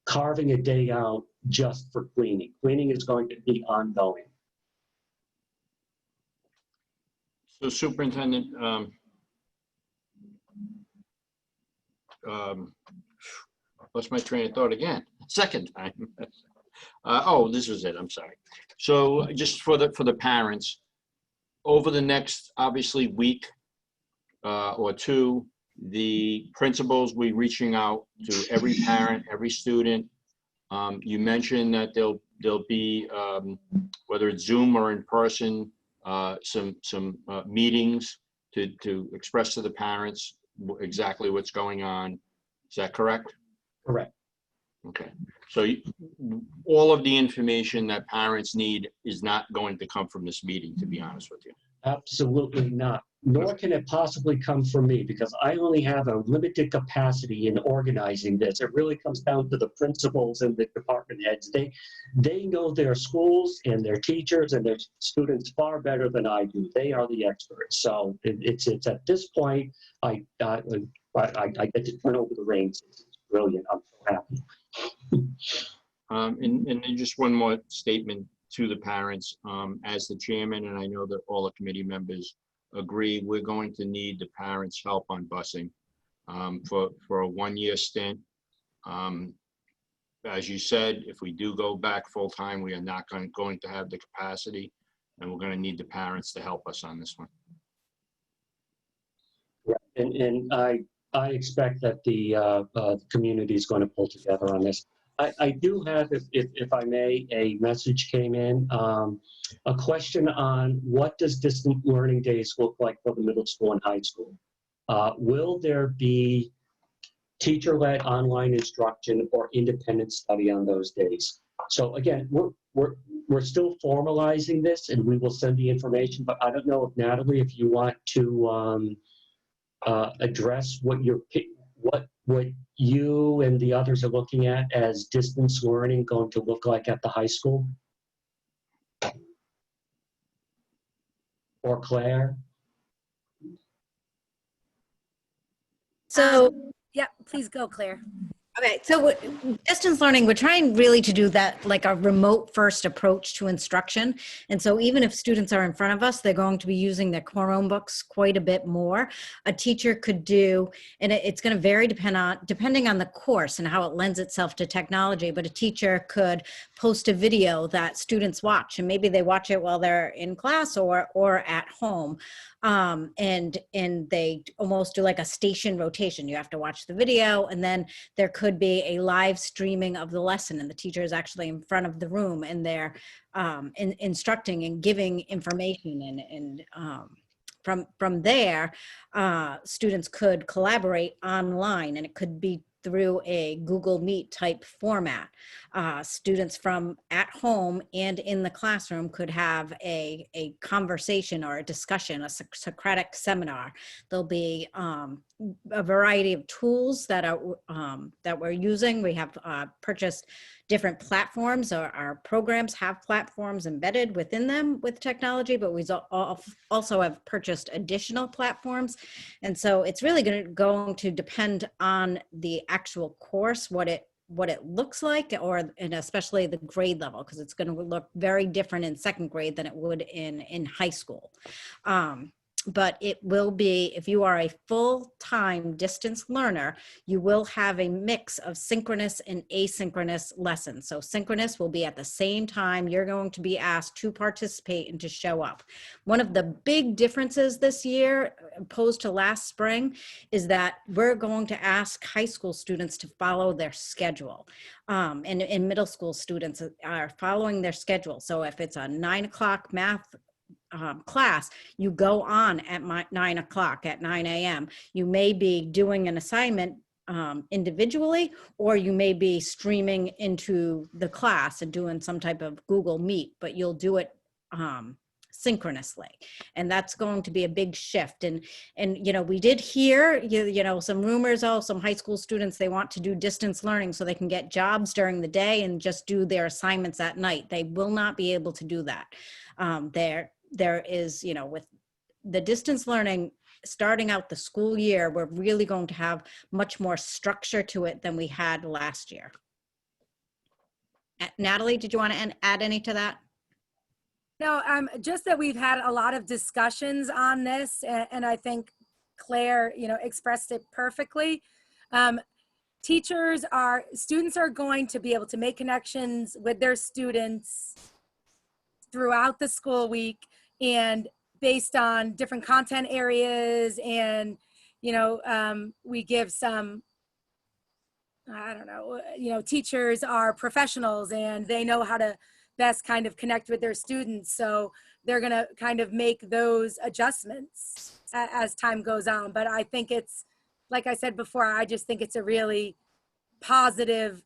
carving a day out just for cleaning. Cleaning is going to be ongoing. So Superintendent, lost my train of thought again, second time. Oh, this was it, I'm sorry. So just for the parents, over the next, obviously, week or two, the principals will be reaching out to every parent, every student. You mentioned that there'll be, whether it's Zoom or in person, some meetings to express to the parents exactly what's going on. Is that correct? Correct. Okay. So all of the information that parents need is not going to come from this meeting, to be honest with you. Absolutely not. Nor can it possibly come from me, because I only have a limited capacity in organizing this. It really comes down to the principals and the department heads. They know their schools and their teachers and their students far better than I do. They are the experts. So it's at this point, I get to turn over the reins. It's brilliant. I'm so happy. And then just one more statement to the parents. As the chairman, and I know that all the committee members agree, we're going to need the parents' help on busing for a one-year stint. As you said, if we do go back full-time, we are not going to have the capacity, and we're going to need the parents to help us on this one. Yeah, and I expect that the community is going to pull together on this. I do have, if I may, a message came in. A question on what does distant learning days look like for the middle school and high school? Will there be teacher-led online instruction or independent study on those days? So again, we're still formalizing this, and we will send the information, but I don't know if Natalie, if you want to address what you and the others are looking at as distance learning going to look like at the high school? Or Claire? So, Yeah, please go, Claire. okay, so distance learning, we're trying really to do that like a remote first approach to instruction. And so even if students are in front of us, they're going to be using their Chromebooks quite a bit more. A teacher could do, and it's going to vary depending on the course and how it lends itself to technology, but a teacher could post a video that students watch, and maybe they watch it while they're in class or at home. And they almost do like a station rotation. You have to watch the video, and then there could be a live streaming of the lesson, and the teacher is actually in front of the room, and they're instructing and giving information. And from there, students could collaborate online, and it could be through a Google Meet type format. Students from at home and in the classroom could have a conversation or a discussion, a Socratic seminar. There'll be a variety of tools that we're using. We have purchased different platforms. Our programs have platforms embedded within them with technology, but we also have purchased additional platforms. And so it's really going to depend on the actual course, what it looks like, and especially the grade level, because it's going to look very different in second grade than it would in high school. But it will be, if you are a full-time distance learner, you will have a mix of synchronous and asynchronous lessons. So synchronous will be at the same time you're going to be asked to participate and to show up. One of the big differences this year, opposed to last spring, is that we're going to ask high school students to follow their schedule. And middle school students are following their schedule. So if it's a 9 o'clock math class, you go on at 9 o'clock, at 9 a.m. You may be doing an assignment individually, or you may be streaming into the class and doing some type of Google Meet, but you'll do it synchronously. And that's going to be a big shift. And we did hear, some rumors, some high school students, they want to do distance learning so they can get jobs during the day and just do their assignments at night. They will not be able to do that. There is, with the distance learning starting out the school year, we're really going to have much more structure to it than we had last year. Natalie, did you want to add any to that? No, just that we've had a lot of discussions on this, and I think Claire, expressed it perfectly. Students are going to be able to make connections with their students throughout the school week, and based on different content areas, and we give some, teachers are professionals and they know how to best kind of connect with their students, so they're going to kind of make those adjustments as time goes on. But I think it's, like I said before, I just think it's a really positive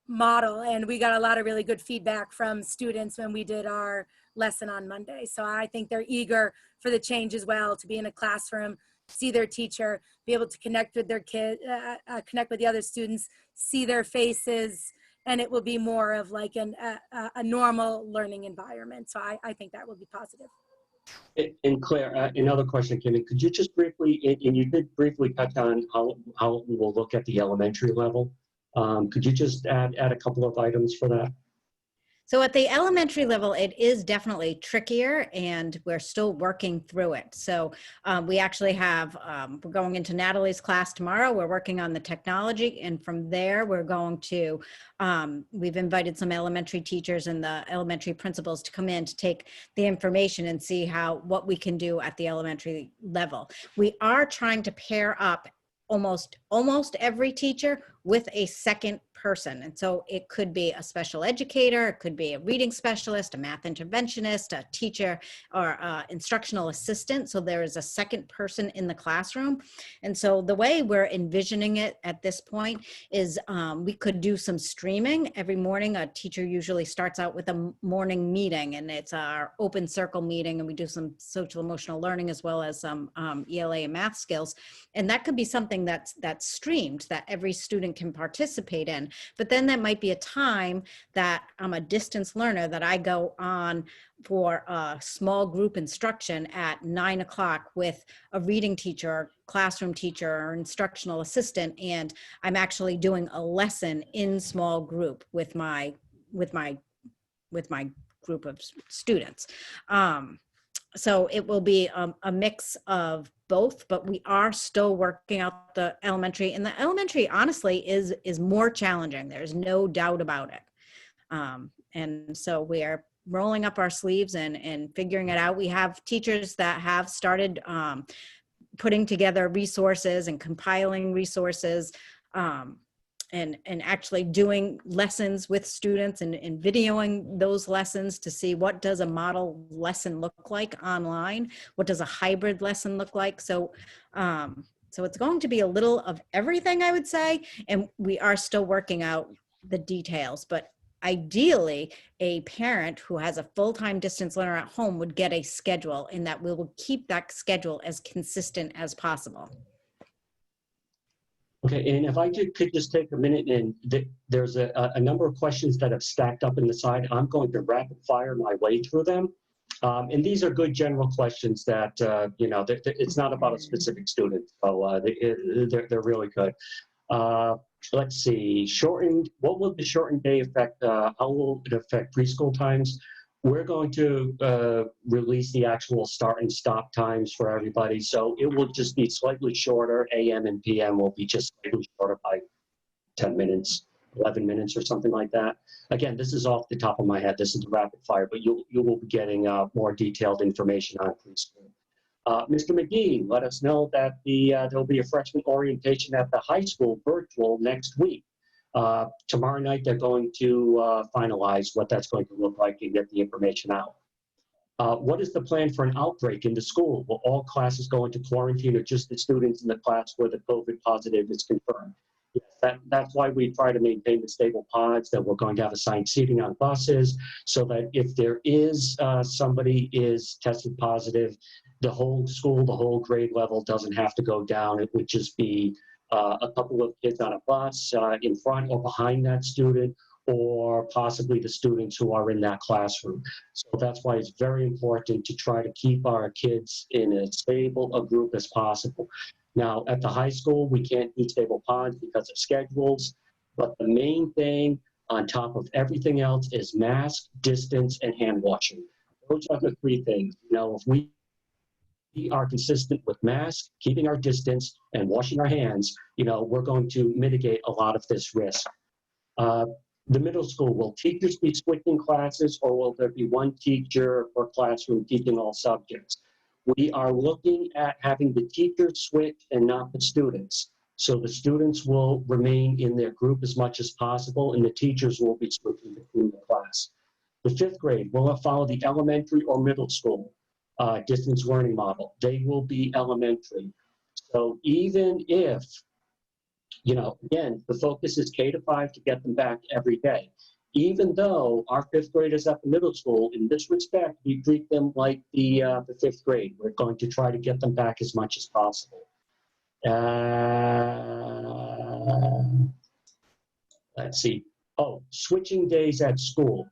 model, and we got a lot of really good feedback from students when we did our lesson on Monday. So I think they're eager for the change as well, to be in a classroom, see their teacher, be able to connect with their kid, connect with the other students, see their faces, and it will be more of like a normal learning environment. So I think that will be positive. And Claire, another question came in. Could you just briefly, and you did briefly touch on how we will look at the elementary level. Could you just add a couple of items for that? So at the elementary level, it is definitely trickier, and we're still working through it. So we actually have, we're going into Natalie's class tomorrow. We're working on the technology, and from there we're going to, we've invited some elementary teachers and the elementary principals to come in to take the information and see what we can do at the elementary level. We are trying to pair up almost every teacher with a second person. And so it could be a special educator, it could be a reading specialist, a math interventionist, a teacher, or instructional assistant. So there is a second person in the classroom. And so the way we're envisioning it at this point is we could do some streaming. Every morning, a teacher usually starts out with a morning meeting, and it's our open circle meeting, and we do some social emotional learning as well as some ELA and math skills. And that could be something that's streamed that every student can participate in. But then that might be a time that I'm a distance learner that I go on for a small group instruction at 9 o'clock with a reading teacher, or classroom teacher, or instructional assistant, and I'm actually doing a lesson in small group with my group of students. So it will be a mix of both, but we are still working out the elementary, and the elementary honestly is more challenging. There's no doubt about it. And so we are rolling up our sleeves and figuring it out. We have teachers that have started putting together resources and compiling resources, and actually doing lessons with students and videoing those lessons to see what does a model lesson look like online, what does a hybrid lesson look like. So so it's going to be a little of everything, I would say, and we are still working out the details. But ideally, a parent who has a full-time distance learner at home would get a schedule, and that we will keep that schedule as consistent as possible. Okay, and if I could just take a minute, and there's a number of questions that have stacked up in the side. I'm going to rapid fire my way through them. And these are good general questions that, it's not about a specific student, so they're really good. Let's see, what will the shortened day affect, how will it affect preschool times? We're going to release the actual start and stop times for everybody, so it will just be slightly shorter. AM and PM will be just slightly shorter by 10 minutes, 11 minutes or something like that. Again, this is off the top of my head. This is the rapid fire, but you will be getting more detailed information on preschool. Mr. McGee, let us know that there'll be a freshman orientation at the high school virtual next week. Tomorrow night, they're going to finalize what that's going to look like and get the information out. What is the plan for an outbreak in the school? Will all classes go into quarantine, or just the students in the class where the COVID positive is confirmed? Yes, that's why we try to maintain the stable pods, that we're going to have assigned seating on buses, so that if there is somebody is tested positive, the whole school, the whole grade level doesn't have to go down. It would just be a couple of kids on a bus in front or behind that student, or possibly the students who are in that classroom. So that's why it's very important to try to keep our kids in as stable a group as possible. Now, at the high school, we can't do stable pods because of schedules, but the main thing on top of everything else is mask, distance, and hand washing. Those are the three things. If we are consistent with masks, keeping our distance, and washing our hands, we're going to mitigate a lot of this risk. The middle school, will teachers be switching classes, or will there be one teacher per classroom teaching all subjects? We are looking at having the teachers switch and not the students. So the students will remain in their group as much as possible, and the teachers will be switching between the class. The fifth grade, will it follow the elementary or middle school distance learning model? They will be elementary. So even if, again, the focus is K-5 to get them back every day. Even though our fifth graders at the middle school, in this respect, we treat them like the fifth grade. We're going to try to get them back as much as possible. Let's see. Oh, switching days at school.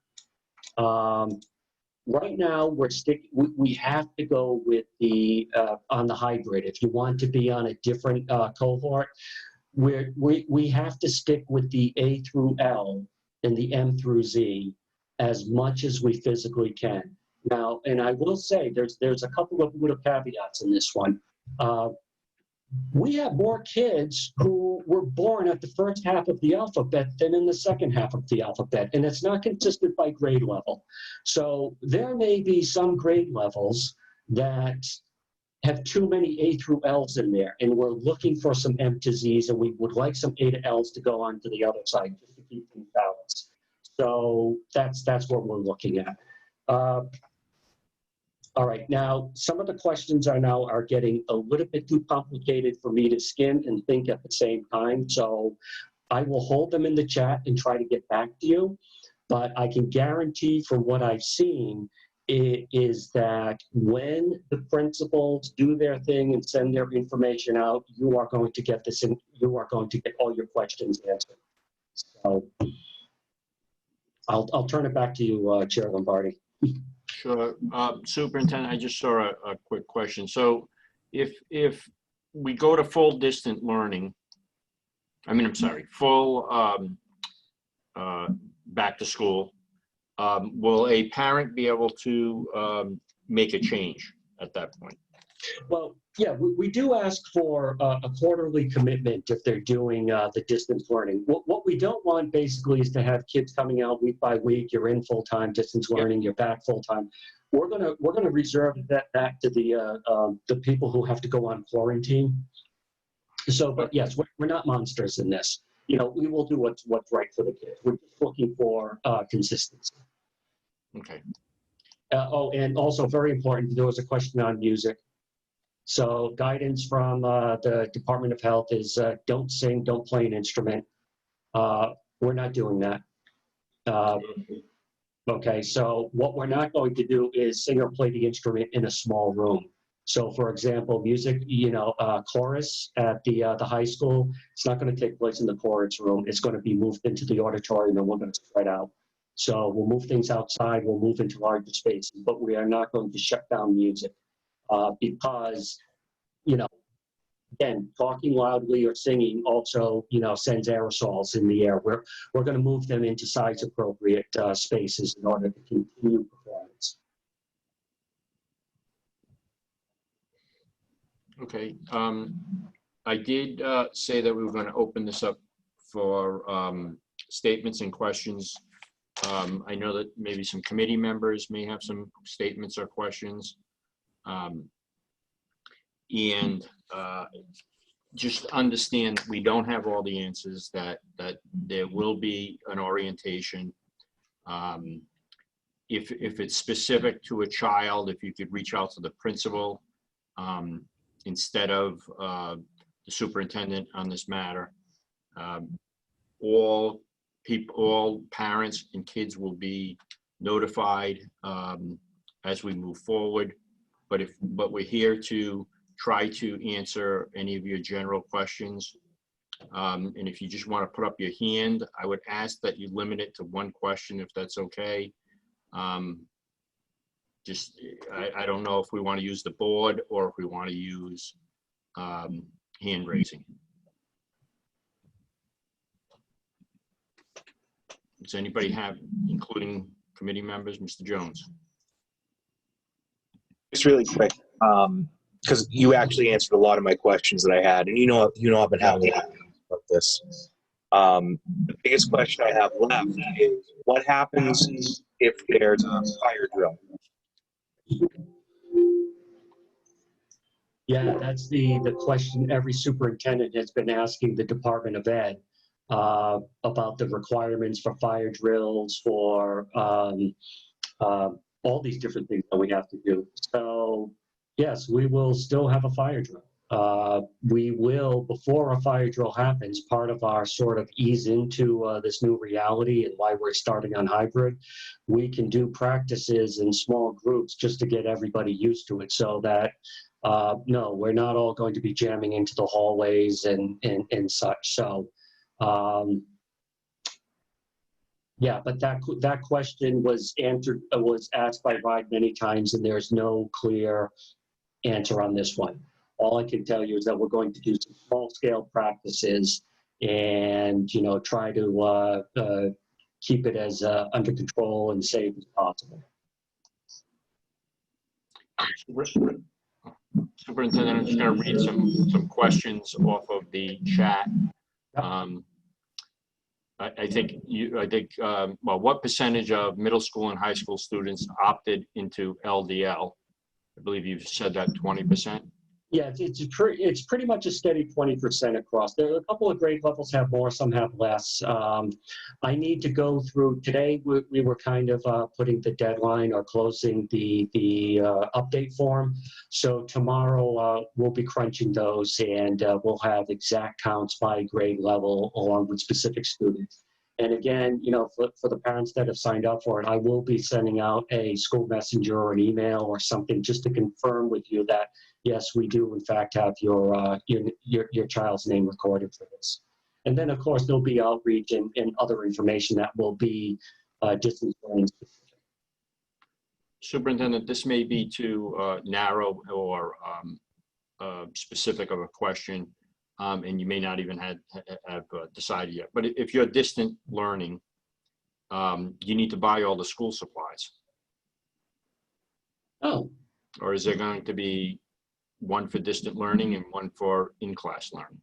Right now, we have to go with the on the hybrid. If you want to be on a different cohort, we have to stick with the A through L and the M through Z as much as we physically can. Now, and I will say there's a couple of little caveats in this one. We have more kids who were born at the first half of the alphabet than in the second half of the alphabet, and it's not consistent by grade level. So there may be some grade levels that have too many A through L's in there, and we're looking for some M to Z's, and we would like some A to L's to go on to the other side, just to keep things balanced. So that's what we're looking at. All right, now some of the questions are getting a little bit too complicated for me to skim and think at the same time. So I will hold them in the chat and try to get back to you. But I can guarantee from what I've seen is that when the principals do their thing and send their information out, you are going to get this and you are going to get all your questions answered. So I'll turn it back to you, Chair Lombardi. Sure. Superintendent, I just saw a quick question. So if we go to full distant learning, full back to school, will a parent be able to make a change at that point? Well, yeah, we do ask for a quarterly commitment if they're doing the distance learning. What we don't want basically is to have kids coming out week by week. You're in full-time distance learning. You're back full-time. We're gonna reserve that to the people who have to go on quarantine. So, but yes, we're not monsters in this. You know, we will do what's right for the kids. We're just looking for consistency. Okay. And also very important, there was a question on music. So guidance from the Department of Health is don't sing, don't play an instrument. We're not doing that. Okay, so what we're not going to do is sing or play the instrument in a small room. So for example, music, chorus at the high school, it's not going to take place in the chorus room. It's going to be moved into the auditorium and we're going to spread out. So we'll move things outside, we'll move into larger spaces, but we are not going to shut down music. Because, again, talking loudly or singing also, sends aerosols in the air. We're going to move them into size-appropriate spaces in order to continue performance. Okay. I did say that we were going to open this up for statements and questions. I know that maybe some committee members may have some statements or questions. Just understand we don't have all the answers, that there will be an orientation. If it's specific to a child, if you could reach out to the principal instead of the superintendent on this matter. All parents and kids will be notified as we move forward. But we're here to try to answer any of your general questions. And if you just want to put up your hand, I would ask that you limit it to one question, if that's okay. I don't know if we want to use the board or if we want to use hand raising. Does anybody have, including committee members, Mr. Jones? Just really quick, because you actually answered a lot of my questions that I had, and I've been having about this. The biggest question I have left is what happens if there's a fire drill? Yeah, that's the question every superintendent has been asking the Department of Ed about the requirements for fire drills, for all these different things that we have to do. So yes, we will still have a fire drill. We will, before a fire drill happens, part of our sort of ease into this new reality and why we're starting on hybrid, we can do practices in small groups just to get everybody used to it, so that no, we're not all going to be jamming into the hallways and such. So yeah, but that question was asked by Ride many times, and there's no clear answer on this one. All I can tell you is that we're going to do some small-scale practices and try to keep it as under control and safe as possible. Superintendent, I'm just going to read some questions off of the chat. I think well, what percentage of middle school and high school students opted into LDL? I believe you've said that 20%. Yeah, it's pretty much a steady 20% across. There are a couple of grade levels have more, some have less. I need to go through, today we were kind of putting the deadline or closing the update form. So tomorrow we'll be crunching those, and we'll have exact counts by grade level along with specific students. And again, you know, for the parents that have signed up for it, I will be sending out a school messenger or an email or something just to confirm with you that, yes, we do in fact have your child's name recorded for this. And then of course there'll be outreach and other information that will be distance learning specific. Superintendent, this may be too narrow or specific of a question, and you may not even have decided yet. But if you're distant learning, you need to buy all the school supplies. Oh. Or is there going to be one for distant learning and one for in-class learning?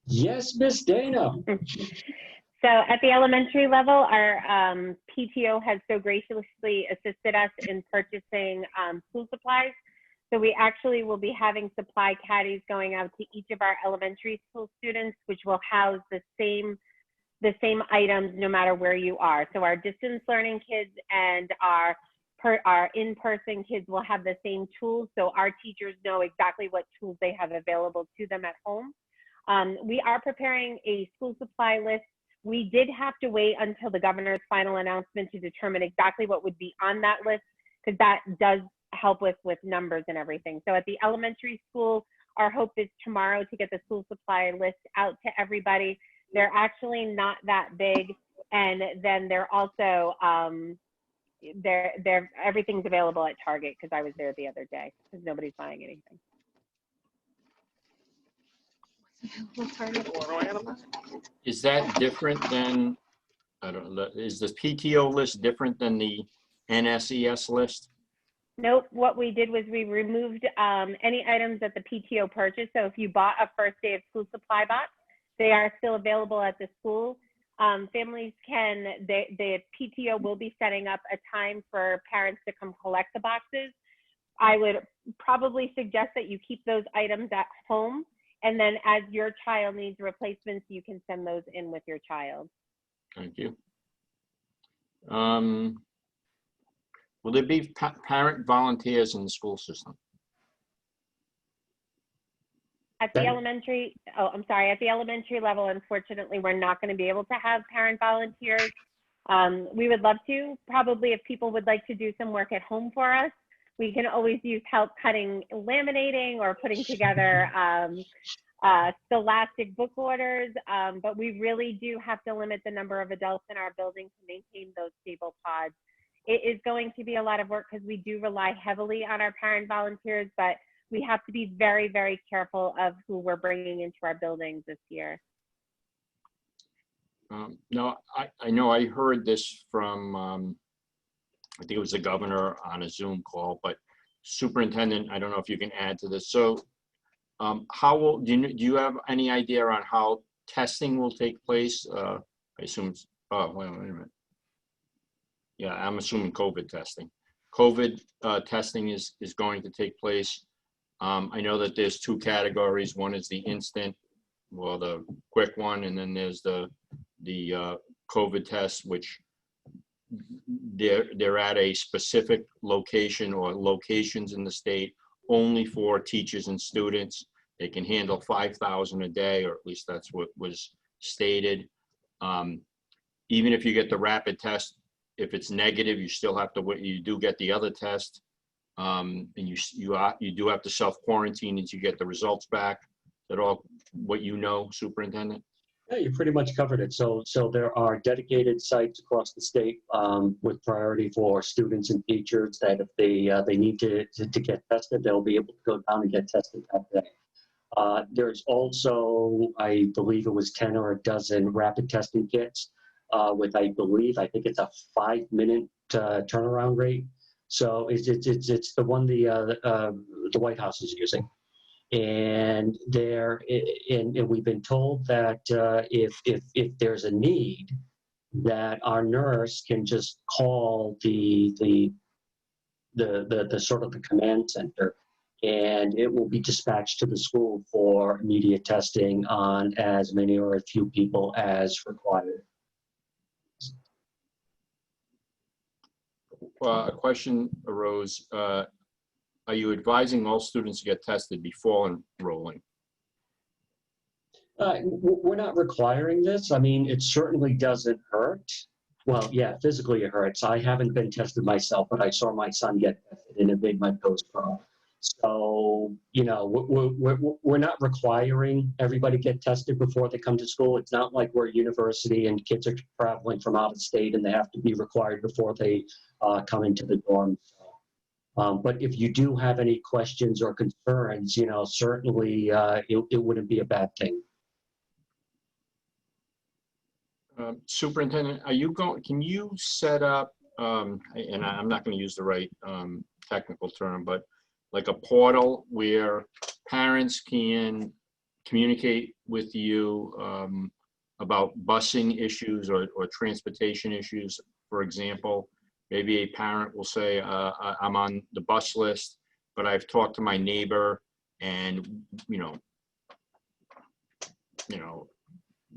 Yes, Miss Dana. So at the elementary level, our PTO has so graciously assisted us in purchasing school supplies. So we actually will be having supply caddies going out to each of our elementary school students, which will house the same items no matter where you are. So our distance learning kids and our in-person kids will have the same tools, so our teachers know exactly what tools they have available to them at home. We are preparing a school supply list. We did have to wait until the governor's final announcement to determine exactly what would be on that list, because that does help with numbers and everything. So at the elementary school, our hope is tomorrow to get the school supply list out to everybody. They're actually not that big, and then they're also everything's available at Target, because I was there the other day, because nobody's buying anything. Is that different than, I don't know, is the PTO list different than the NSES list? Nope, what we did was we removed any items that the PTO purchased. So if you bought a first day of school supply box, they are still available at the school. Families can, the PTO will be setting up a time for parents to come collect the boxes. I would probably suggest that you keep those items at home, and then as your child needs replacements, you can send those in with your child. Thank you. Will there be parent volunteers in the school system? At the elementary, at the elementary level, unfortunately, we're not going to be able to have parent volunteers. We would love to, probably if people would like to do some work at home for us. We can always use help cutting, laminating, or putting together scholastic book orders, but we really do have to limit the number of adults in our building to maintain those stable pods. It is going to be a lot of work because we do rely heavily on our parent volunteers, but we have to be very, very careful of who we're bringing into our buildings this year. No, I know I heard this from, I think it was the governor on a Zoom call, but superintendent, I don't know if you can add to this. So how will, do you have any idea on how testing will take place? I assume, oh, wait a minute. Yeah, I'm assuming COVID testing. COVID testing is going to take place. I know that there's two categories. One is the instant, well, the quick one, and then there's the COVID test, which they're at a specific location or locations in the state only for teachers and students. They can handle 5,000 a day, or at least that's what was stated. Even if you get the rapid test, if it's negative, you still have to, you do get the other test. And you do have to self-quarantine until you get the results back. Is that all what you know, Superintendent? Yeah, you pretty much covered it. So there are dedicated sites across the state with priority for students and teachers that if they need to get tested, they'll be able to go down and get tested that day. There's also, I believe it was 10 or a dozen rapid testing kits with, I think it's a 5-minute turnaround rate. So it's the one the White House is using, and we've been told that if there's a need, that our nurse can just call the the sort of the command center, and it will be dispatched to the school for immediate testing on as many or a few people as required. A question arose. Are you advising all students to get tested before enrolling? We're not requiring this. I mean, it certainly doesn't hurt. Well, yeah, physically it hurts. I haven't been tested myself, but I saw my son get tested and it made my toes curl. So, you know, we're not requiring everybody get tested before they come to school. It's not like we're a university and kids are traveling from out of state and they have to be required before they come into the dorm. But if you do have any questions or concerns, you know, certainly it wouldn't be a bad thing. Superintendent, can you set up, and I'm not going to use the right technical term, but like a portal where parents can communicate with you about busing issues or transportation issues? For example, maybe a parent will say, I'm on the bus list, but I've talked to my neighbor and, you know,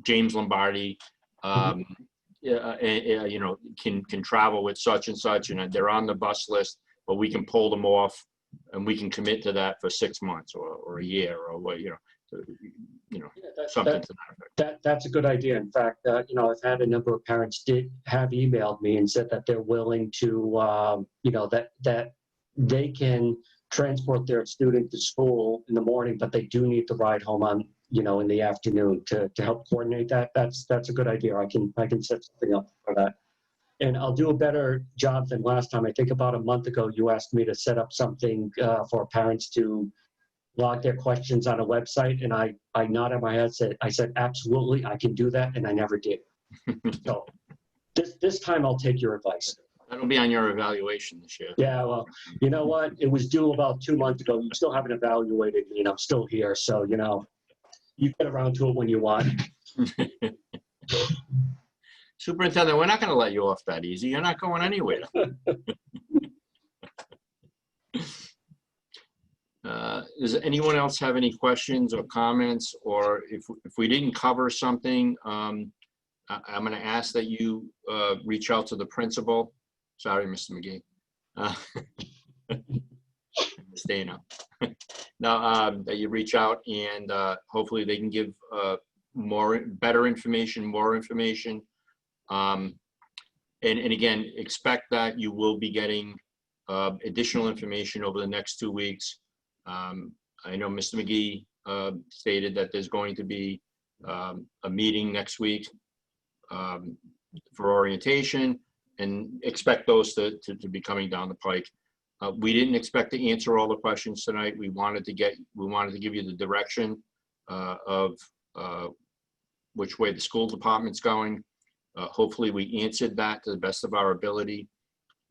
James Lombardi, you know, can travel with such and such, and they're on the bus list, but we can pull them off and we can commit to that for 6 months or a year or what, you know, something to that effect. That's a good idea. In fact, you know, I've had a number of parents have emailed me and said that they're willing to, you know, that they can transport their student to school in the morning, but they do need to ride home on, you know, in the afternoon to help coordinate that. That's a good idea. I can set something up for that. And I'll do a better job than last time. I think about a month ago, you asked me to set up something for parents to log their questions on a website, and I nodded my head, I said, absolutely, I can do that, and I never did. So this time I'll take your advice. That'll be on your evaluation this year. Yeah, well, you know what? It was due about 2 months ago. You still haven't evaluated me, and I'm still here. So, you know, you get around to it when you want. Superintendent, we're not going to let you off that easy. You're not going anywhere. Does anyone else have any questions or comments? Or if we didn't cover something, I'm going to ask that you reach out to the principal. Sorry, Mr. McGee. Staying up. Now that you reach out and hopefully they can give better information, more information. And again, expect that you will be getting additional information over the next 2 weeks. I know Mr. McGee stated that there's going to be a meeting next week for orientation, and expect those to be coming down the pike. We didn't expect to answer all the questions tonight. We wanted to give you the direction of which way the school department's going. Hopefully we answered that to the best of our ability.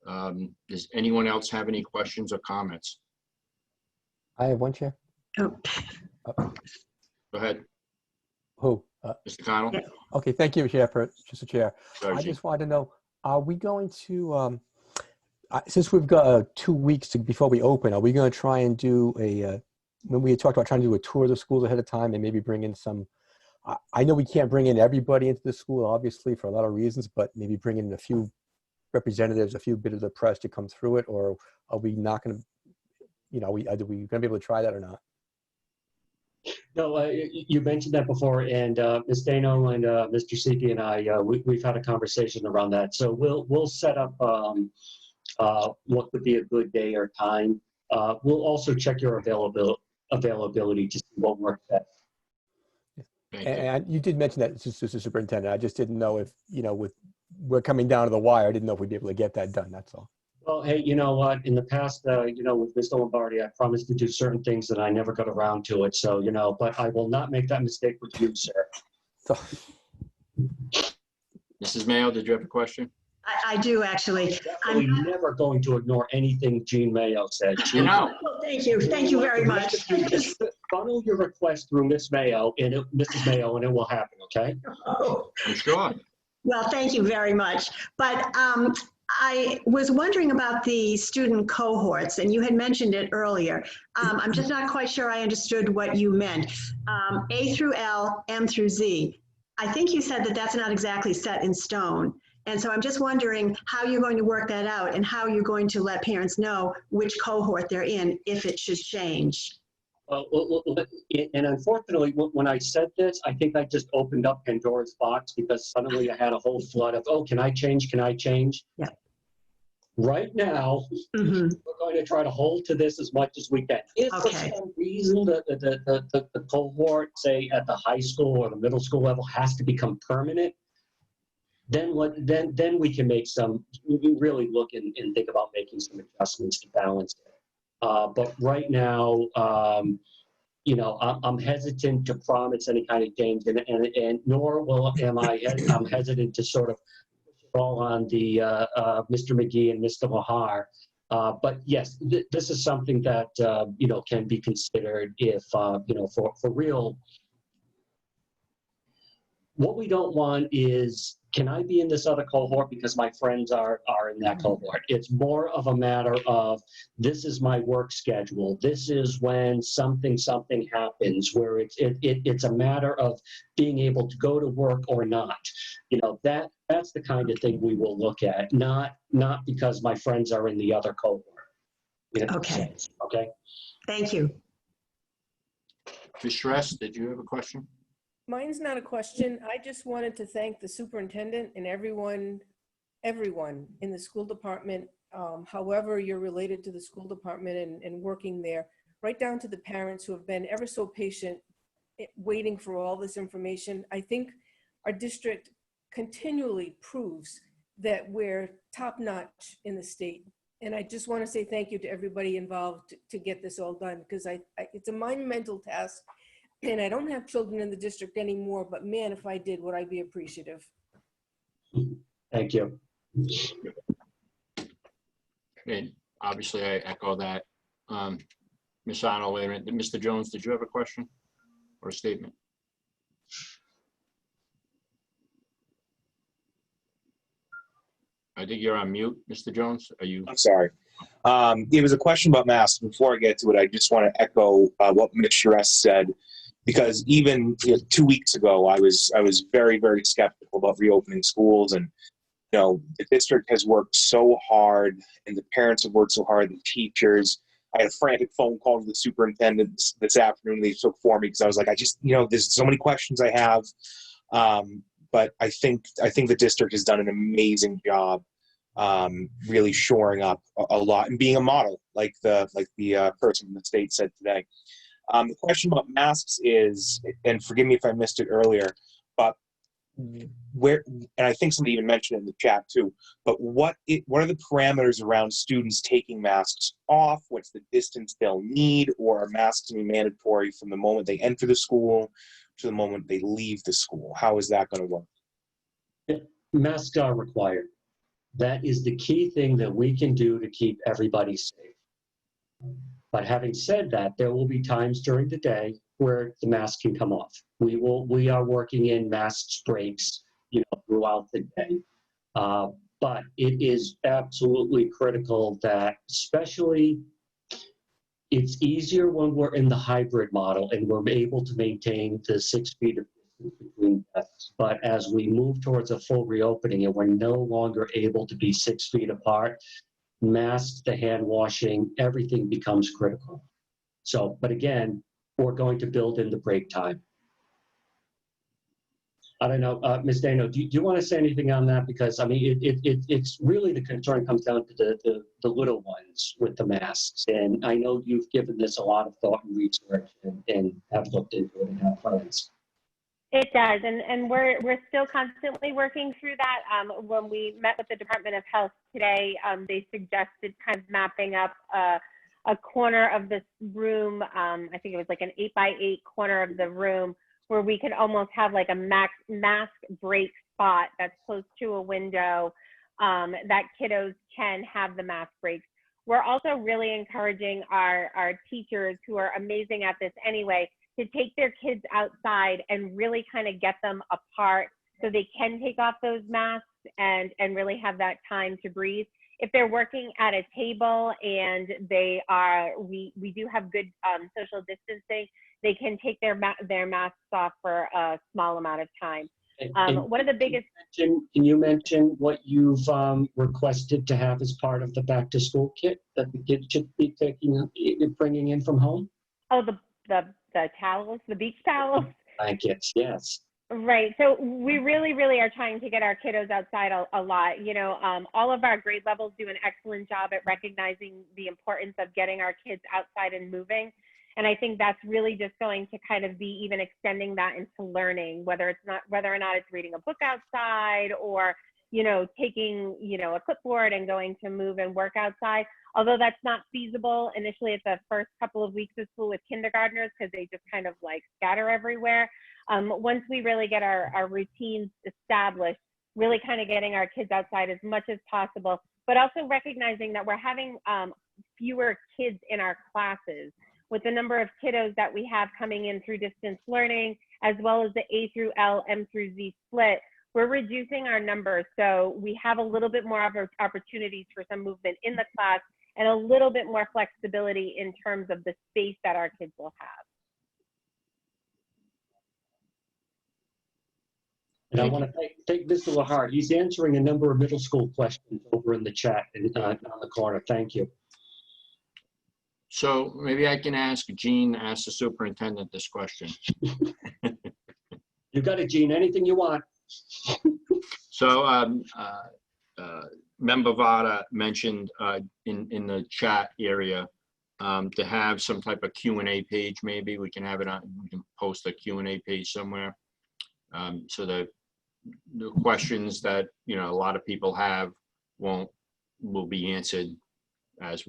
Does anyone else have any questions or comments? I have one, Chair. Oh, Go ahead, Who? Mr. Connell. Okay, thank you, Chair. Just a Chair. I Georgie. just wanted to know, are we going to, since we've got 2 weeks before we open, are we going to try and do when we had talked about trying to do a tour of the schools ahead of time and maybe bring in some, I know we can't bring in everybody into the school, obviously, for a lot of reasons, but maybe bring in a few representatives, a few bit of the press to come through it, or are we not going to, you know, are we going to be able to try that or not? No, you mentioned that before, and Ms. Dano and Mr. Siki and I, we've had a conversation around that. So we'll set up what would be a good day or time. We'll also check your availability to see what works best. And you did mention that, Mr. Superintendent. I just didn't know if, you know, we're coming down to the wire, I didn't know if we'd be able to get that done, that's all. Well, hey, you know what? In the past, you know, with Mr. Lombardi, I promised to do certain things and I never got around to it. So, you know, but I will not make that mistake with you, sir. So, Mrs. Mayo, did you have a question? I do, actually. I'm never going to ignore anything Jean Mayo said. You know. Well, thank you. Thank you very much. Just funnel your request through Miss Mayo and Mrs. Mayo, and it will happen, okay? Oh. I'm sure. Well, thank you very much. But I was wondering about the student cohorts, and you had mentioned it earlier. I'm just not quite sure I understood what you meant. A through L, M through Z. I think you said that that's not exactly set in stone. And so I'm just wondering how you're going to work that out and how you're going to let parents know which cohort they're in if it should change. And unfortunately, when I said this, I think I just opened up Pandora's box because suddenly I had a whole flood of, oh, can I change? Can I change? Yeah. Right now, we're going to try to hold to this as much as we can. If for some reason the cohort, say at the high school or the middle school level, has to become permanent, then we can make some, we can really look and think about making some adjustments to balance it. But right now, you know, I'm hesitant to promise any kind of change, and nor I'm hesitant to sort of fall on the Mr. McGee and Mr. Lahar. But yes, this is something that you know, can be considered if you know, for real. What we don't want is, can I be in this other cohort because my friends are in that cohort? It's more of a matter of, this is my work schedule. This is when something happens, where it's a matter of being able to go to work or not. You know, that's the kind of thing we will look at, not because my friends are in the other cohort. You know, Okay. Okay. Thank you. Ms. Shrest, did you have a question? Mine's not a question. I just wanted to thank the superintendent and everyone in the school department, however you're related to the school department and working there, right down to the parents who have been ever so patient waiting for all this information. I think our district continually proves that we're top-notch in the state. And I just want to say thank you to everybody involved to get this all done, because it's a monumental task. And I don't have children in the district anymore, but man, if I did, would I be appreciative? Thank you. And obviously, I echo that. Ms. Arnold, wait a minute. Mr. Jones, did you have a question or a statement? I think you're on mute, Mr. Jones. Are you? I'm sorry. It was a question about masks. Before I get to it, I just want to echo what Ms. Shrest said, because even 2 weeks ago, I was very, very skeptical about reopening schools. And you know, the district has worked so hard, and the parents have worked so hard, the teachers. I had a frantic phone call to the superintendent this afternoon. They took for me because I was like, there's so many questions I have. But I think the district has done an amazing job, really shoring up a lot and being a model, like the person from the state said today. The question about masks is, and forgive me if I missed it earlier, but where, and I think somebody even mentioned it in the chat too, but what are the parameters around students taking masks off? What's the distance they'll need? Or are masks to be mandatory from the moment they enter the school to the moment they leave the school? How is that going to work? Masks are required. That is the key thing that we can do to keep everybody safe. But having said that, there will be times during the day where the mask can come off. We are working in masks breaks, throughout the day. But it is absolutely critical that, especially, it's easier when we're in the hybrid model and we're able to maintain the 6 feet of distance between desks. But as we move towards a full reopening and we're no longer able to be 6 feet apart, masks, the hand washing, everything becomes critical. So, but again, we're going to build in the break time. I don't know, Ms. Dano, do you want to say anything on that? Because I mean, it's really, the concern comes down to the little ones with the masks. And I know you've given this a lot of thought and research and have looked into it and have plans. It does, and we're still constantly working through that. When we met with the Department of Health today, they suggested kind of mapping up a corner of this room. I think it was like an 8x8 corner of the room where we could almost have like a mask break spot that's close to a window that kiddos can have the mask breaks. We're also really encouraging our teachers, who are amazing at this anyway, to take their kids outside and really kind of get them apart so they can take off those masks. and really have that time to breathe. If they're working at a table and we do have good social distancing, they can take their masks off for a small amount of time. One of the biggest. Can you mention what you've requested to have as part of the back to school kit that the kids should be bringing in from home? Oh, the towels, the beach towels. Blankets, yes. Right. So we really are trying to get our kiddos outside a lot. All of our grade levels do an excellent job at recognizing the importance of getting our kids outside and moving. And I think that's really just going to kind of be even extending that into learning, whether or not it's reading a book outside or, taking, a clipboard and going to move and work outside. Although that's not feasible initially at the first couple of weeks of school with kindergartners because they just kind of like scatter everywhere. Once we really get our routines established, really kind of getting our kids outside as much as possible, but also recognizing that we're having fewer kids in our classes. With the number of kiddos that we have coming in through distance learning, as well as the A through L, M through Z split, we're reducing our numbers. So we have a little bit more opportunities for some movement in the class and a little bit more flexibility in terms of the space that our kids will have. And I want to thank Mr. Lahart. He's answering a number of middle school questions over in the chat on the corner. Thank you. So maybe I can ask the superintendent this question. You got it, Gene. Anything you want. So Member Vada mentioned in the chat area to have some type of Q&A page. Maybe we can have it on. We can post a Q&A page somewhere so that the questions that a lot of people have will be answered as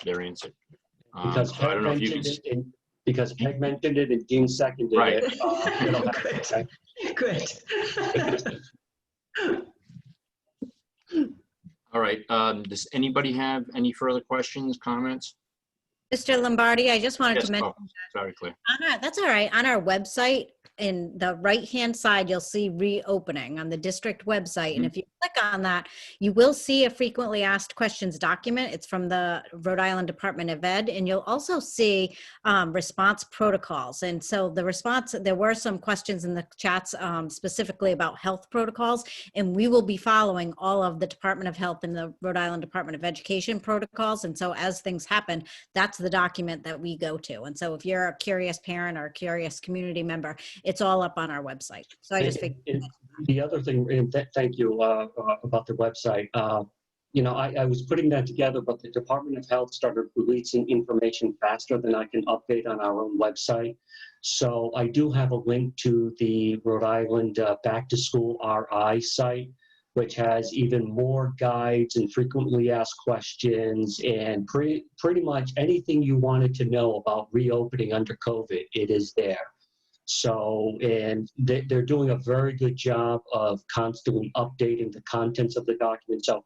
they're answered. Because So I don't know if you can. Because Peg mentioned it and Gene seconded Right. it. Good. All right. Does anybody have any further questions, comments? Mr. Lombardi, I just wanted Yes, to mention, sorry, Claire. that's all right, on our website, in the right-hand side, you'll see reopening on the district website. And if you click on that, you will see a frequently asked questions document. It's from the Rhode Island Department of Ed. And you'll also see response protocols. And so there were some questions in the chats specifically about health protocols. And we will be following all of the Department of Health and the Rhode Island Department of Education protocols. And so as things happen, that's the document that we go to. And so if you're a curious parent or a curious community member, it's all up on our website. So I just figured. The other thing, and thank you about the website. I was putting that together, but the Department of Health started releasing information faster than I can update on our own website. So I do have a link to the Rhode Island Back to School RI site, which has even more guides and frequently asked questions and pretty much anything you wanted to know about reopening under COVID, it is there. So, and they're doing a very good job of constantly updating the contents of the document. So,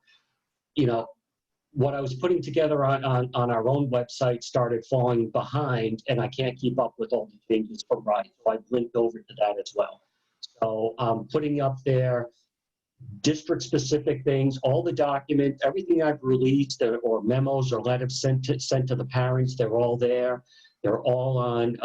what I was putting together on our own website started falling behind, and I can't keep up with all the changes from RISE. So I've linked over to that as well. So I'm putting up there district-specific things, all the documents, everything I've released or memos or letters sent to the parents, they're all there. They're all on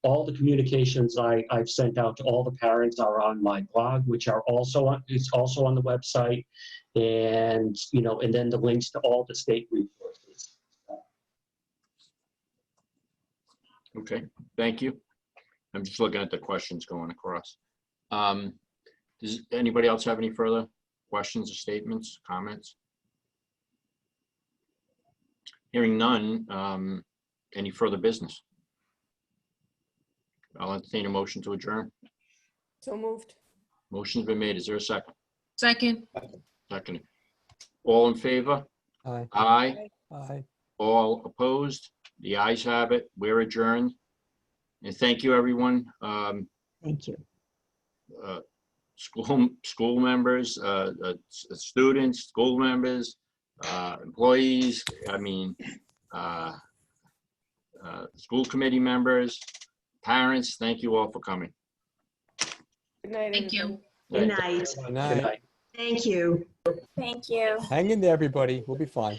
all the communications I've sent out to all the parents are on my blog, which are also on the website, and and then the links to all the state resources. Okay, thank you. I'm just looking at the questions going across. Does anybody else have any further questions or statements, comments? Hearing none, any further business? I'll entertain a motion to adjourn. So moved. Motion's been made. Is there a second? Second. Second. All in favor? Aye. Aye. Aye. All opposed? The ayes have it. We're adjourned. And thank you, everyone. Thank you. School members, students, school members, employees, school committee members, parents, thank you all for coming. Good night. Thank you. everyone. Good night. Good night. Thank you. Thank you. Hang in there, everybody. We'll be fine.